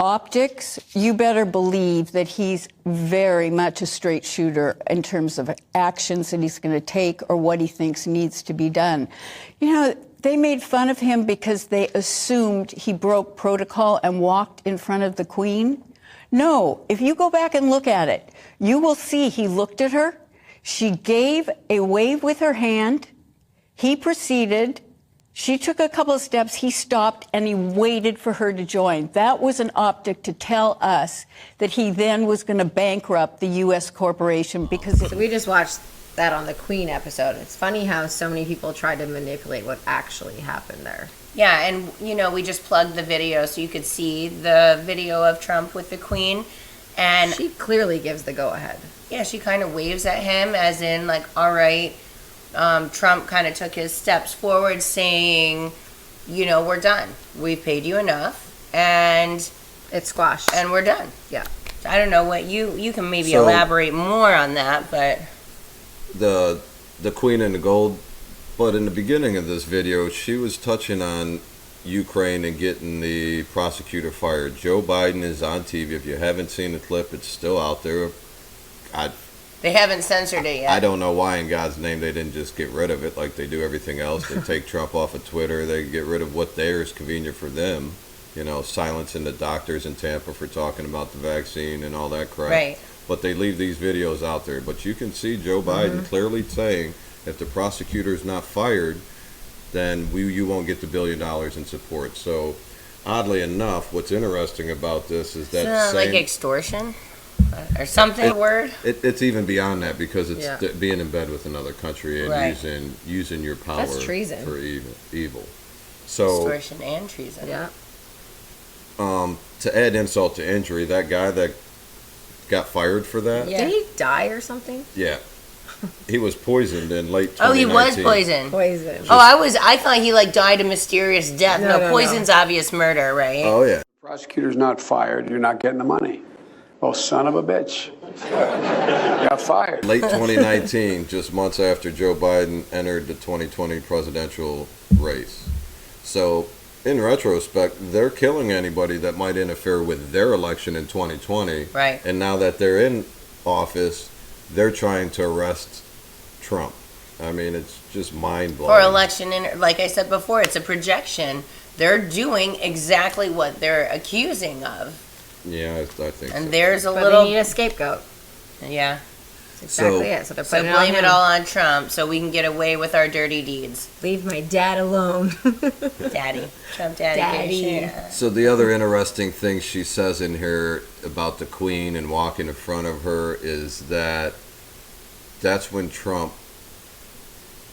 optics, you better believe that he's very much a straight shooter in terms of actions that he's going to take or what he thinks needs to be done. They made fun of him because they assumed he broke protocol and walked in front of the Queen. No, if you go back and look at it, you will see he looked at her. She gave a wave with her hand. He proceeded. She took a couple of steps. He stopped and he waited for her to join. That was an optic to tell us that he then was going to bankrupt the U.S. corporation because So we just watched that on the Queen episode. It's funny how so many people tried to manipulate what actually happened there. Yeah, and we just plugged the video so you could see the video of Trump with the Queen, and She clearly gives the go-ahead. yeah, she kind of waves at him as in like, all right. Trump kind of took his steps forward, saying, we're done. We've paid you enough, and It's squashed. and we're done. Yeah. I don't know what you can maybe So- elaborate more on that, but The Queen and the Gold. But in the beginning of this video, she was touching on Ukraine and getting the prosecutor fired. Joe Biden is on TV. If you haven't seen the clip, it's still out there. they haven't censored it yet. I don't know why in God's name they didn't just get rid of it like they do everything else. They take Trump off of Twitter. They get rid of what there is convenient for them. Silencing the doctors in Tampa for talking about the vaccine and all that crap. Right. But they leave these videos out there. But you can see Joe Biden clearly saying if the prosecutor's not fired, then you won't get the $1 billion in support. So oddly enough, what's interesting about this is that Isn't that like extortion or something? Word. it's even beyond that because it's Yeah. being in bed with another country and Right. using your power That's treason. for evil. So Extortion and treason. Yeah. to add insult to injury, that guy that got fired for that, Yeah. Did he die or something? yeah, he was poisoned in late 2019. Oh, he was poisoned. Poison. Oh, I thought he died a mysterious death. No, Poison's obvious murder, right? Oh yeah. Prosecutor's not fired, you're not getting the money. Oh, son of a bitch. Got fired. Late 2019, just months after Joe Biden entered the 2020 presidential race. So, in retrospect, they're killing anybody that might interfere with their election in 2020. Right. And now that they're in office, they're trying to arrest Trump. I mean, it's just mind-blowing. For election, like I said before, it's a projection. They're doing exactly what they're accusing of. Yeah, I think And so. there's a But little... they need a scapegoat. Yeah. That's exactly So- it. So they're So putting blame it it on him. all on Trump so we can get away with our dirty deeds. Leave my dad alone. Daddy. Trump daddy. Daddy. Yeah. So the other interesting thing she says in here about the Queen and walking in front of her is that that's when Trump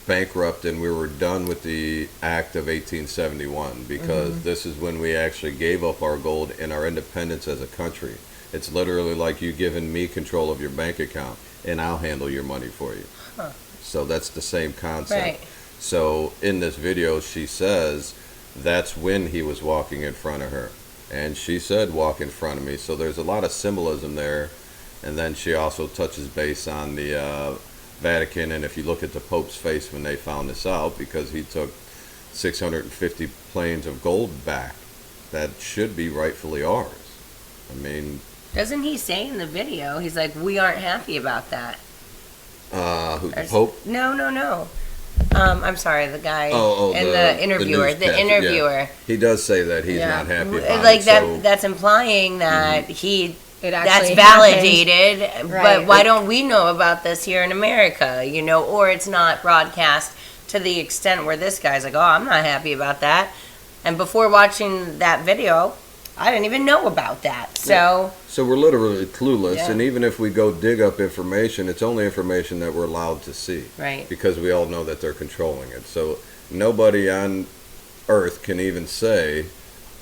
bankrupted and we were done with the Act of 1871, because this is when we actually gave up our gold and our independence as a country. It's literally like you giving me control of your bank account and I'll handle your money for you. Huh. So that's the same concept. Right. So in this video, she says that's when he was walking in front of her. And she said, walk in front of me. So there's a lot of symbolism there. And then she also touches base on the Vatican. And if you look at the Pope's face when they found this out, because he took 650 planes of gold back, that should be rightfully ours. I mean, Doesn't he say in the video, he's like, we aren't happy about that? who, the Or- Pope? No. I'm sorry, the guy and the the interviewer. newscaster, The yeah. interviewer. He does say that he's Yeah. not happy about Like it. that. So That's implying that he. It That's actually validated, happened. but Right. why don't we know about this here in America? You know, or it's not broadcast to the extent where this guy's like, "Oh, I'm not happy about that." And before watching that video, I didn't even know about that. So So we're literally clueless, Yeah. and even if we go dig up information, it's only information that we're allowed to see. Right. Because we all know that they're controlling it. So nobody on Earth can even say,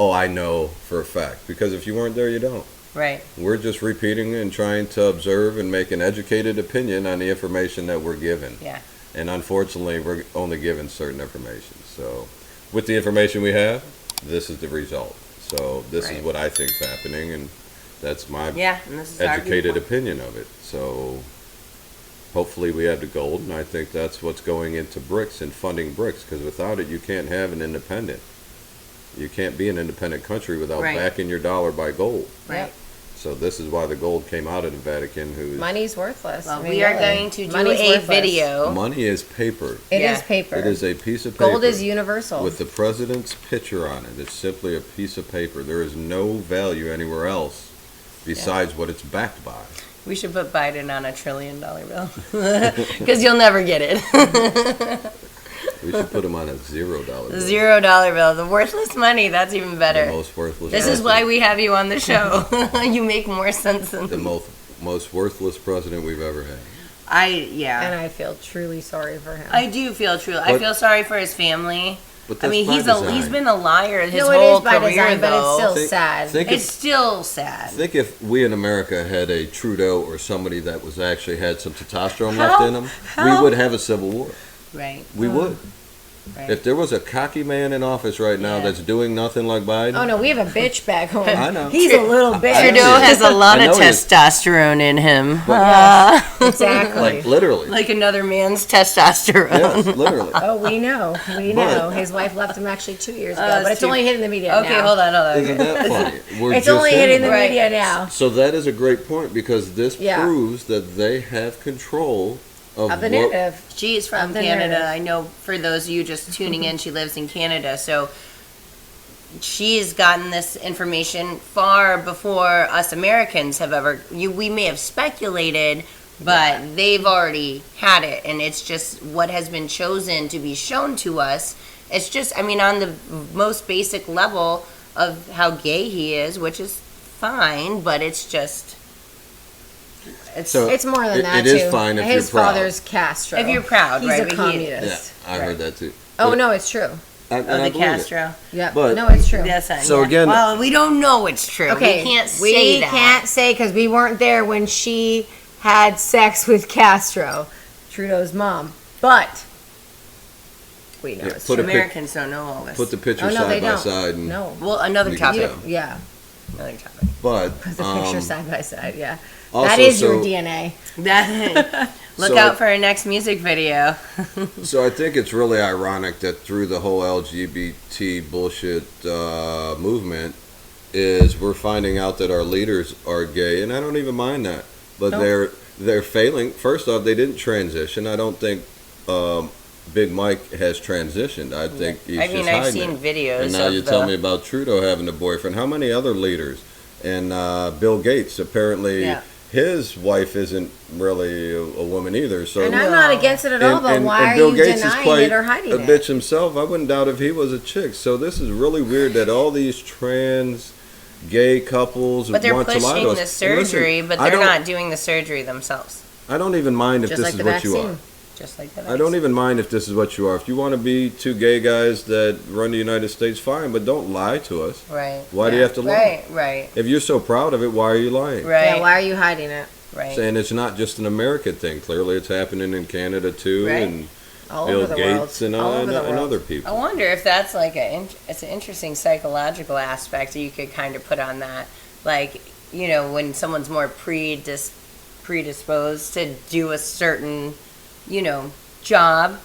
oh, I know for a fact. Because if you weren't there, you don't. right, We're just repeating and trying to observe and make an educated opinion on the information that we're given. yeah. And unfortunately, we're only given certain information. So with the information we have, this is the result. So this Right. is what I think is happening, and that's my Yeah, and this is our educated viewpoint. opinion of it. So hopefully we have the gold, and I think that's what's going into BRICS and funding BRICS, because without it, you can't have an independent. You can't be an independent country without Right. backing your dollar by gold. Right. So this is why the gold came out of the Vatican, who's Money's worthless. Well, I mean, we are really. going to do Money's a worthless. video. money is paper. It Yeah. is paper. It is a piece of paper. Gold is universal. with the president's picture on it. It's simply a piece of paper. There is no value anywhere else besides what it's backed by. We should put Biden on a $1 trillion bill because you'll never get it. We should put him on a $0 bill. $0 bill, the worthless money. That's even The better. most worthless. This is president. why we have you on the show. You make more sense than the most worthless president we've ever had. and I feel truly sorry for him. I do feel true. I But- feel sorry for his family. But I that's mean, by he's design. been a liar his no, it whole is by career, design, but it's though. still Think- sad. think It's still sad. Think if we in America had a Trudeau or somebody that was actually had some testosterone left in them, we would have a civil war. Right. We would. Right. If there was a cocky man in office right now Yeah. that's doing nothing like Biden, Oh no, we have a bitch back home. I know. He's a little bitch. I know Trudeau he is. has a lot I of know he is. testosterone in him. Exactly. like literally. Like another man's testosterone. Yes, literally. Oh, we know. We But- know. His wife left him actually 2 years ago, it's but it's too- only hitting the media Okay, now. hold on. Isn't that funny? We're It's just only in hitting the it. Right. media now. So that is a great point, because this Yeah. proves that they have control of Of the what, narrative. She is from Of the Canada. narrative. I know for those of you just tuning in, she lives in Canada. So she's gotten this information far before us Americans have ever. We may have speculated, but they've already had it. And it's just what has been chosen to be shown to us. It's just, I mean, on the most basic level of how gay he is, which is fine, but it's just. It's, So- It's more than It- that it too. is fine if His you're proud. father's Castro. If you're proud, he's right, a but he- communist. Yeah, I heard that too. Oh But no, it's true. I, of and I the believe it. Castro. Yeah, But- no, it's true. Yes, I So yeah. again- well, we don't know it's true. Okay, we can't say that. can't say because we weren't there when she had sex with Castro, Trudeau's mom. But we know Yeah, it's put true. a pic- Americans don't know all this. Put the picture Oh no, they side by don't. side. And No. well, another You can topic. tell. Yeah. Another topic. But The picture side by side, yeah. also, That is your so- DNA. Look So out for our next music video. So I think it's really ironic that through the whole LGBT bullshit movement is we're finding out that our leaders are gay, and I don't even mind that. But they're failing. First off, they didn't transition. I don't think Big Mike has transitioned. I think he's just hiding I've seen it. videos. And now of you tell me about Trudeau having a boyfriend. How many other leaders? And Bill Gates, apparently Yeah. his wife isn't really a woman either. So And I'm not against it at all, but why are Bill you Gates is denying quite it or hiding a it? bitch himself. I wouldn't doubt if he was a chick. So this is really weird that all these trans gay couples But they're want to lie pushing to us. the And surgery, listen, but I they're don't- not doing the surgery themselves. I don't even mind if Just this like is the what you are. vaccine. Just like that. I don't even mind if this is what you are. If you want to be two gay guys that run the United States, fine, but don't lie to us. Right. Why do you have to lie? Right. If you're so proud of it, why are you lying? Right. Yeah, why are you hiding it? Right. Saying it's not just an American thing. Clearly, it's happening in Canada too, Right. and All Bill over the Gates world. and, All over the and world. other I people. wonder if that's like it's an interesting psychological aspect that you could kind of put on that. Like, you know, when someone's more predisposed to do a certain, you know, job.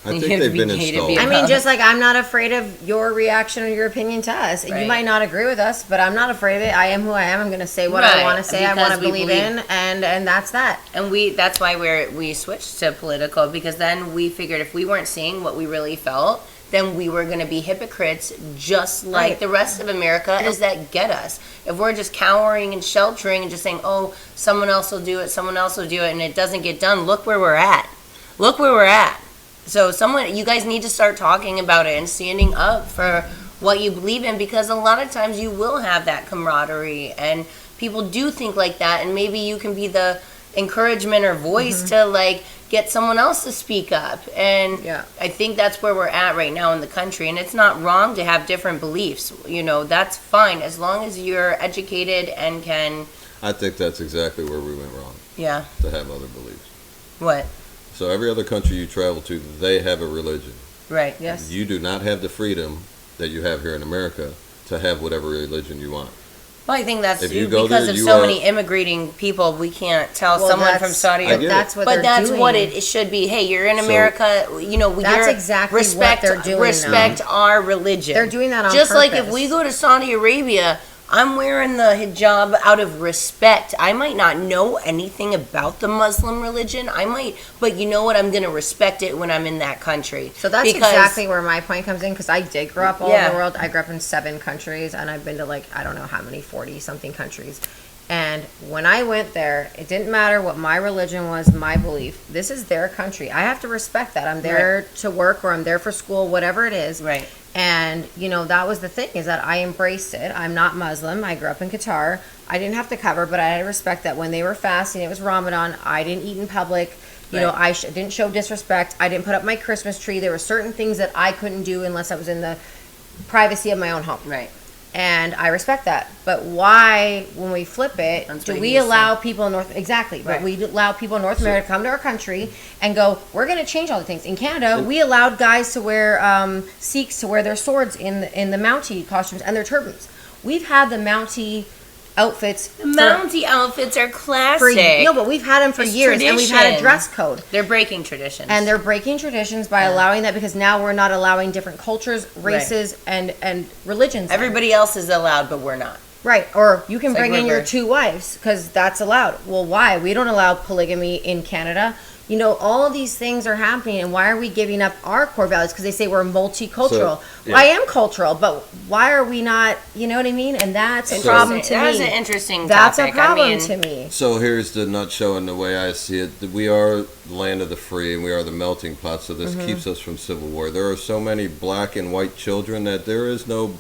I You think have to they've be been gay to installed. be I mean, just like I'm not afraid of your reaction or your opinion to us. You Right. might not agree with us, but I'm not afraid of it. I am who I am. I'm going to say what I Right, want to say. I want because to we believe believe- in, and that's that. And that's why we switched to political, because then we figured if we weren't saying what we really felt, then we were going to be hypocrites just like Right. the rest of America is that get us. If we're just cowering and sheltering and just saying, oh, someone else will do it, and it doesn't get done, look where we're at. Look where we're at. So you guys need to start talking about it and standing up for what you believe in, because a lot of times you will have that camaraderie and people do think like that, and maybe you can be the encouragement or voice to like get someone else to speak up. And Yeah. I think that's where we're at right now in the country, and it's not wrong to have different beliefs. You know, that's fine as long as you're educated and can, I think that's exactly where we went wrong, yeah, to have other beliefs. what? So every other country you travel to, they have a religion. Right. Yes. You do not have the freedom that you have here in America to have whatever religion you want. Well, I think that's If you go because there, of you so are- many immigrating people. We can't tell Well, someone that's- from Saudi I get Arabia. it. That's what But they're that's doing. what it should be. Hey, you're in So- America. You know, That's you're, exactly what respect, they're doing now. Respect our religion. They're doing that on Just like if purpose. we go to Saudi Arabia, I'm wearing the hijab out of respect. I might not know anything about the Muslim religion. But you know what? I'm going to respect it when I'm in that country. So that's Because- exactly where my point comes in, because I did grow up all Yeah. over the world. I grew up in 7 countries, and I've been to like, I don't know how many, 40-something countries. And when I went there, it didn't matter what my religion was, my belief. This is their country. I have to respect that. I'm there to work, or I'm there for school, whatever it is. Right. And, you know, that was the thing, is that I embraced it. I'm not Muslim. I grew up in Qatar. I didn't have to cover, but I had to respect that when they were fasting, it was Ramadan. I didn't eat in public. You know, I didn't show disrespect. I didn't put up my Christmas tree. There were certain things that I couldn't do unless I was in the privacy of my own home. Right. And I respect that. But why, when we flip it, That's do what we he's allow people in North, exactly, but Right. we allow people in North America to come to our country and go, we're going to change all the things. In Canada, we allowed guys to wear, Sikhs to wear their swords in the Mountie costumes and their turbans. We've had the Mountie outfits. The Mountie outfits are classic. No, but we've had them for It's years, and we've had a tradition. dress code. They're breaking traditions. And they're breaking traditions by allowing that, because now we're not allowing different cultures, races, and religions. Everybody else is allowed, but we're not. Right, or you can It's like bring in your we're- 2 wives, because that's allowed. Well, why? We don't allow polygamy in Canada. You know, all of these things are happening, and why are we giving up our core values? Because they say we're multicultural. So, yeah. I am cultural, but why are we not, you know what I mean? And that's a problem to me. That is an interesting That's topic. a problem I mean, to me. So here's the nutshell, and the way I see it: that we are the land of the free, and we are the melting pot. So this keeps us from civil war. There are so many black and white children that there is no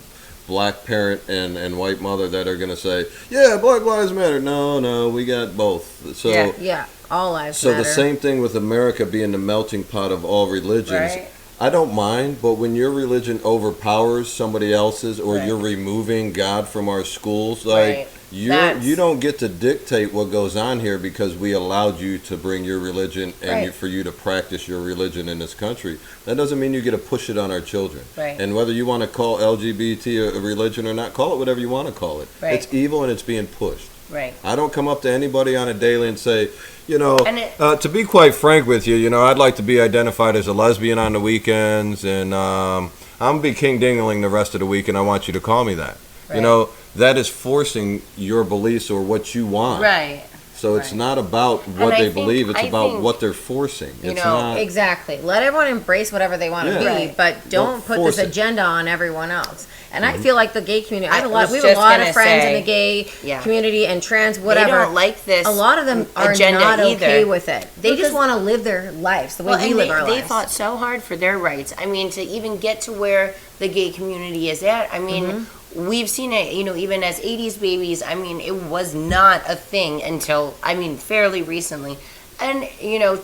black parent and white mother that are going to say, "Yeah, Black Lives Matter." No, we got both. So Yeah. Yeah, all lives so matter. the same thing with America being the melting pot of all religions. Right. I don't mind, but when your religion overpowers somebody else's, or Right. you're removing God from our schools, like Right. You don't get to dictate what goes on here because we allowed you to bring your religion and for you to practice your religion in this country. That doesn't mean you get to push it on our children. Right. And whether you want to call LGBT a religion or not, call it whatever you want to call it. Right. It's evil and it's being pushed. Right. I don't come up to anybody on a daily and say, to be quite frank with you, I'd like to be identified as a lesbian on the weekends, and I'm going to be King Dingling the rest of the week, and I want you to call me that. Right. That is forcing your beliefs or what you want. Right. So it's not about what they believe, it's about what they're forcing. It's not exactly. Let everyone embrace whatever they want to be, but don't put this agenda on everyone else. And I feel like the gay community, we have a lot of friends in the gay community and trans, whatever. They don't like this. A lot of them are not okay with it. They just want to live their lives the way we live our lives. They fought so hard for their rights. I mean, to even get to where the gay community is at, I mean, we've seen it, even as 80s babies. I mean, it was not a thing until, fairly recently. And,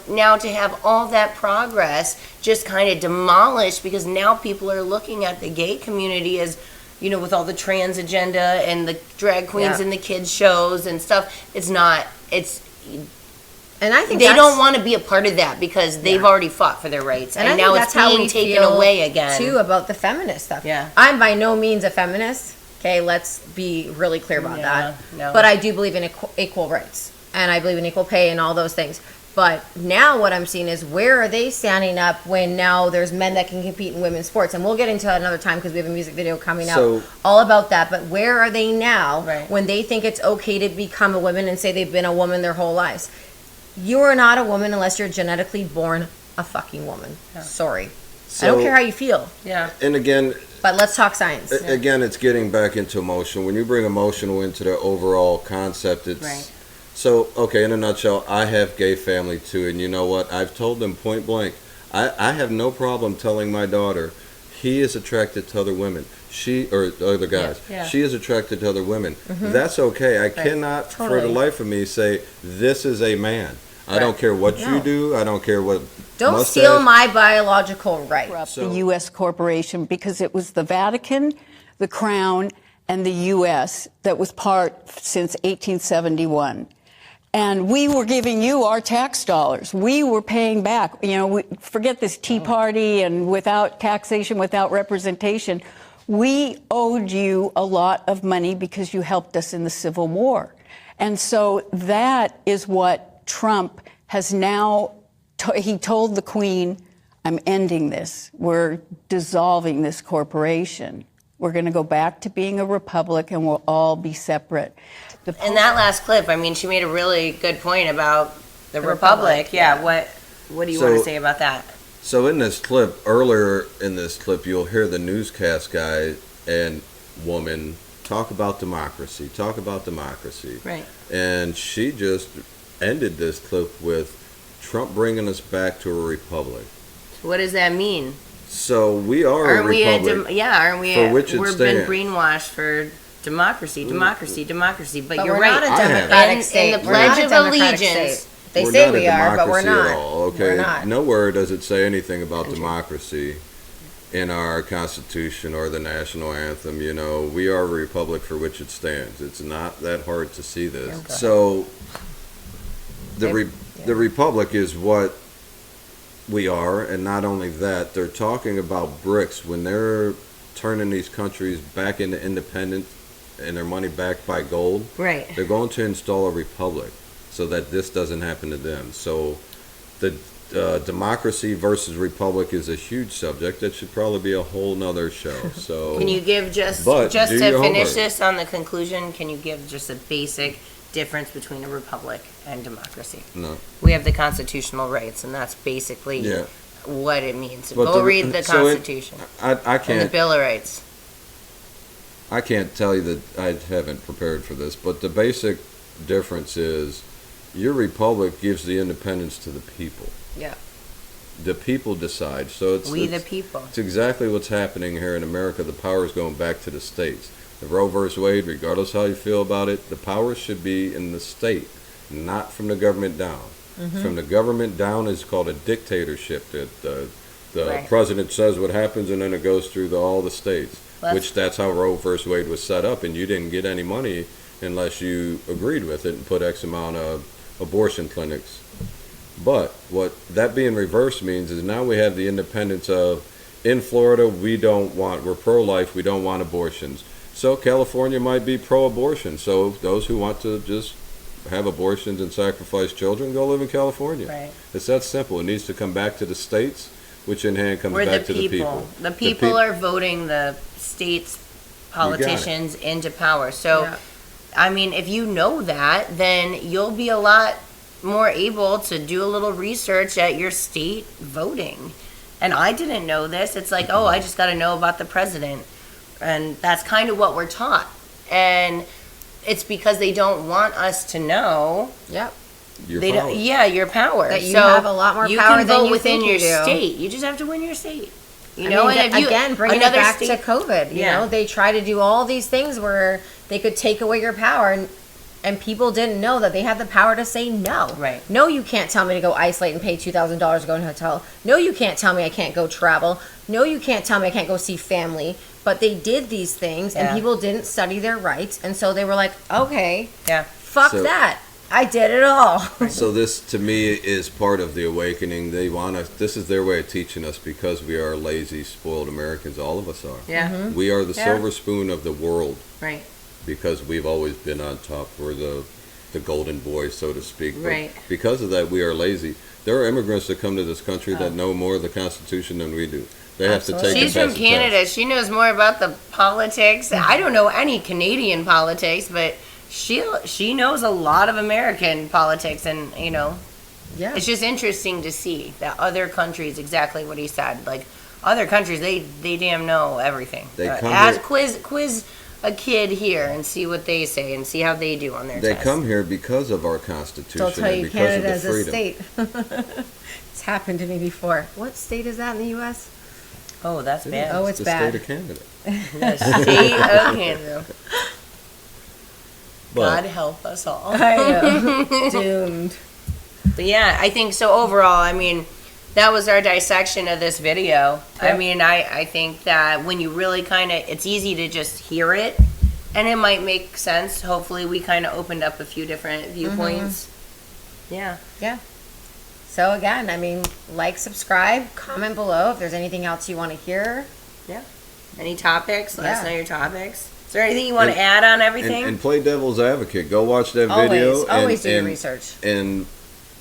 now to have all that progress just kind of demolished because now people are looking at the gay community as, with all the trans agenda and the drag queens and the kids shows and stuff. And I think they don't want to be a part of that because they've already fought for their rights. And now it's being taken away again. Too, about the feminist stuff. Yeah. I'm by no means a feminist. Okay, let's be really clear about that. No. But I do believe in equal rights. And I believe in equal pay and all those things. But now what I'm seeing is where are they standing up when now there's men that can compete in women's sports? And we'll get into that another time because we have a music video coming out all about that. But where are they now when they think it's okay to become a woman and say they've been a woman their whole lives? You are not a woman unless you're genetically born a fucking woman. Yeah. Sorry. I don't care how you feel. Yeah. And again... But let's talk science. Again, it's getting back into emotion. When you bring emotional into the overall concept, it's... Right. So, okay, in a nutshell, I have gay family too, and you know what? I've told them point blank. I have no problem telling my daughter, he is attracted to other women. Or other guys. Yeah. She is attracted to other women. That's okay. I cannot, for the life of me, say, this is a man. I don't care what you do. I don't care what... Don't steal my biological right. The U.S. corporation, because it was the Vatican, the Crown, and the U.S. that was part since 1871. And we were giving you our tax dollars. We were paying back. Forget this Tea Party and without taxation, without representation. We owed you a lot of money because you helped us in the Civil War. And so that is what Trump has now, he told the Queen, I'm ending this. We're dissolving this corporation. We're going to go back to being a republic and we'll all be separate. In that last clip, she made a really good point about the Republic. Yeah, what do you want to say about that? So in this clip, earlier in this clip, you'll hear the newscast guy and woman talk about democracy. Right. And she just ended this clip with Trump bringing us back to a republic. What does that mean? So we are a republic. We've been brainwashed for democracy. But you're we're right. not a democratic state. In the Pledge of Allegiance, they say we are, but we're not. Okay, we're not. Nowhere does it say anything about democracy in our Constitution or the national anthem. We are a republic for which it stands. It's not that hard to see this. Okay. So the republic is what we are, and not only that, they're talking about BRICS when they're turning these countries back into independence and their money backed by gold. Right. They're going to install a republic so that this doesn't happen to them. So the democracy versus republic is a huge subject that should probably be a whole nother show. So can you give just to finish this on the conclusion? Can you give just a basic difference between a republic and democracy? No. We have the constitutional rights, and that's basically what it means. But go read the Constitution. I can't. And the Bill of Rights. I can't tell you that I haven't prepared for this, but the basic difference is your republic gives the independence to the people. Yeah. The people decide. So it's the people. It's exactly what's happening here in America. The power is going back to the states. The Roe versus Wade, regardless how you feel about it, the power should be in the state, not from the government down. From the government down is called a dictatorship. That the president says what happens, and then it goes through all the states. Which that's how Roe versus Wade was set up, and you didn't get any money unless you agreed with it and put X amount of abortion clinics. But what that being reversed means is now we have the independence of, in Florida, we're pro-life, we don't want abortions. So California might be pro-abortion. So those who want to just have abortions and sacrifice children, go live in California. Right. It's that simple. It needs to come back to the states, which in hand comes back to the people. The people are voting the states' politicians into power. So, Yeah. I mean, if you know that, then you'll be a lot more able to do a little research at your state voting. And I didn't know this. It's like, oh, I just got to know about the president. And that's kind of what we're taught. And it's because they don't want us to know. Yep. Your They power. don't, yeah, your power. That you So have a lot more you power can than vote you within think your you do. state. You just have to win your state. You I know, mean, and if you again, bringing it another back state, to COVID, you Yeah. know, they try to do all these things where they could take away your power, and people didn't know that they had the power to say no. Right. No, you can't tell me to go isolate and pay $2,000 to go in a hotel. No, you can't tell me I can't go travel. No, you can't tell me I can't go see family. But they did these things, and Yeah. people didn't study their rights, and so they were like, okay, Yeah. fuck So- that. I did it all. So this, to me, is part of the awakening. They want us. This is their way of teaching us, because we are lazy, spoiled Americans. All of us are. Yeah. We are the Yeah. silver spoon of the world, Right. because we've always been on top. We're the golden boy, so to speak. But Right. because of that, we are lazy. There are immigrants that come to this country that know more of the Constitution than we do. They have to take She's and from pass the test. Canada. She knows more about the politics. I don't know any Canadian politics, but she knows a lot of American politics, and you know, Yeah. it's just interesting to see that other countries, exactly what he said, like other countries, they damn know everything. They come Ask, here- quiz a kid here and see what they say and see how they do on their They test. come here because of our Constitution They'll tell and you because Canada of is the a freedom. state. It's happened to me before. What state is that in the U.S.? Oh, that's bad. Oh, it's the bad. state of Canada. The state of Canada. God But help us all. I know. Doomed. But yeah, I think so overall, I mean, that was our dissection of this video. I mean, I think that when you really kind of, it's easy to just hear it and it might make sense. Hopefully we kind of opened up a few different viewpoints. Yeah. Yeah. So again, I mean, like, subscribe, comment below if there's anything else you want to hear. Yeah. Any topics? Let us Yeah. know your topics. Is there anything you want to And- add on everything? and play devil's advocate. Go watch that video. Always do your and, research. and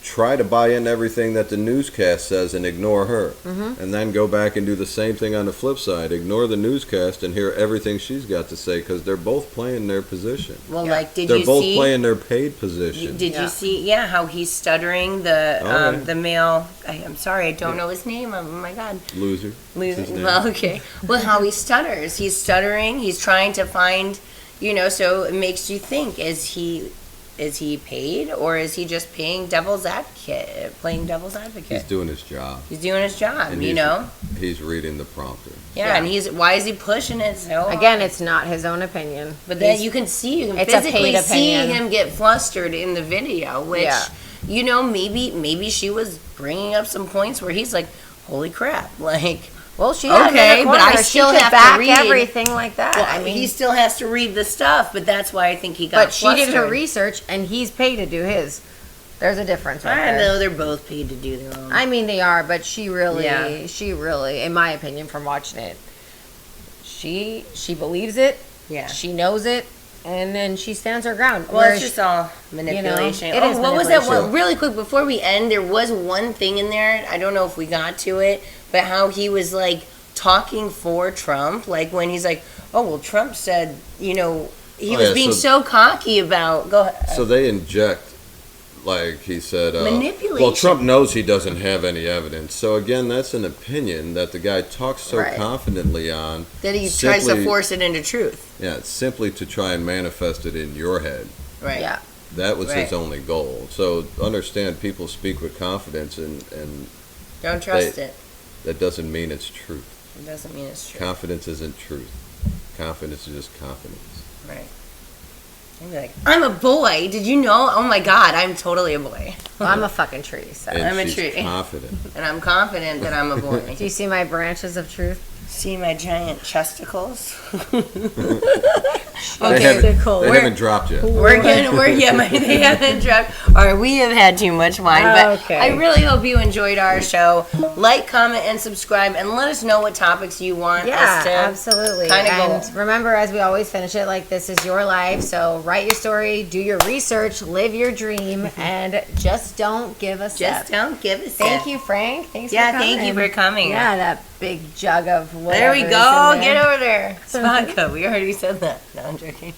try to buy in everything that the newscast says and ignore her. Mm-hmm. And then go back and do the same thing on the flip side. Ignore the newscast and hear everything she's got to say, because they're both playing their position. Well, Yeah. like, did They're you both see? playing their paid position. Did Yeah. you see? Yeah, how he's stuttering the Oh, yeah. the male. I'm sorry, I don't know his name. Oh my god. Loser. That's his name. Well, okay. Well, how he stutters. He's stuttering. He's trying to find, you know. So it makes you think: is he paid, or is he just playing devil's advocate? He's doing his job. He's doing his job. And You he's- know. He's reading the prompter. Yeah, Yeah. and why is he pushing it so? Again, it's not his own opinion. But then He's- you can it's a physically paid see opinion. him get flustered in the video, which, Yeah. you know, maybe she was bringing up some points where he's like, holy crap, like, well, she had Okay, him in the but corner. I She still could have to back read. everything like that. well, I mean, he still has to read the stuff, but that's why I think he got but she did her flustered. research, and he's paid to do his. There's a difference right I there. know they're both paid to do their own. I mean, they are, but she really, Yeah. in my opinion, from watching it, she believes it. Yeah. She knows it, and then she stands her ground. Well, Whereas it's just all manipulation. it is What was that? manipulation. What, really quick, before we end, there was one thing in there. I don't know if we got to it, but how he was like talking for Trump, like when he's like, "Oh well, Trump said," you know, he Oh, was yeah, being so- so cocky about. Go ahead. So they inject, like he said, Manipulation. well, Trump knows he doesn't have any evidence. So again, that's an opinion that the guy talks so Right. confidently on. That he tries to simply- force it into truth. Yeah, simply to try and manifest it in your head. Right. Yeah. That was his Right. only goal. So understand, people speak with confidence, and Don't trust it. that doesn't mean it's truth. It doesn't mean it's true. Confidence isn't truth. Confidence is just confidence. Right. I'd be like, I'm a boy. Did you know? Oh my God, I'm totally a boy. Well, I'm a fucking tree. So. And I'm a she's tree. confident. And I'm confident that I'm a boy. Do you see my branches of truth? See my giant chesticles? They haven't dropped yet. They haven't dropped. Or we have had too much wine. But Okay. I really hope you enjoyed our show. Like, comment, and subscribe, and let us know what topics you want us to absolutely. kind of go. And remember, as we always finish it, like, this is your life. So write your story, do your research, live your dream, and just don't give a Just sip. don't give a Thank sip. you, Frank. Thanks Yeah, for coming. thank you for coming. Yeah, that big jug of There whatever. we is go. in there. Get over there. It's vodka. We already said that. No, I'm joking.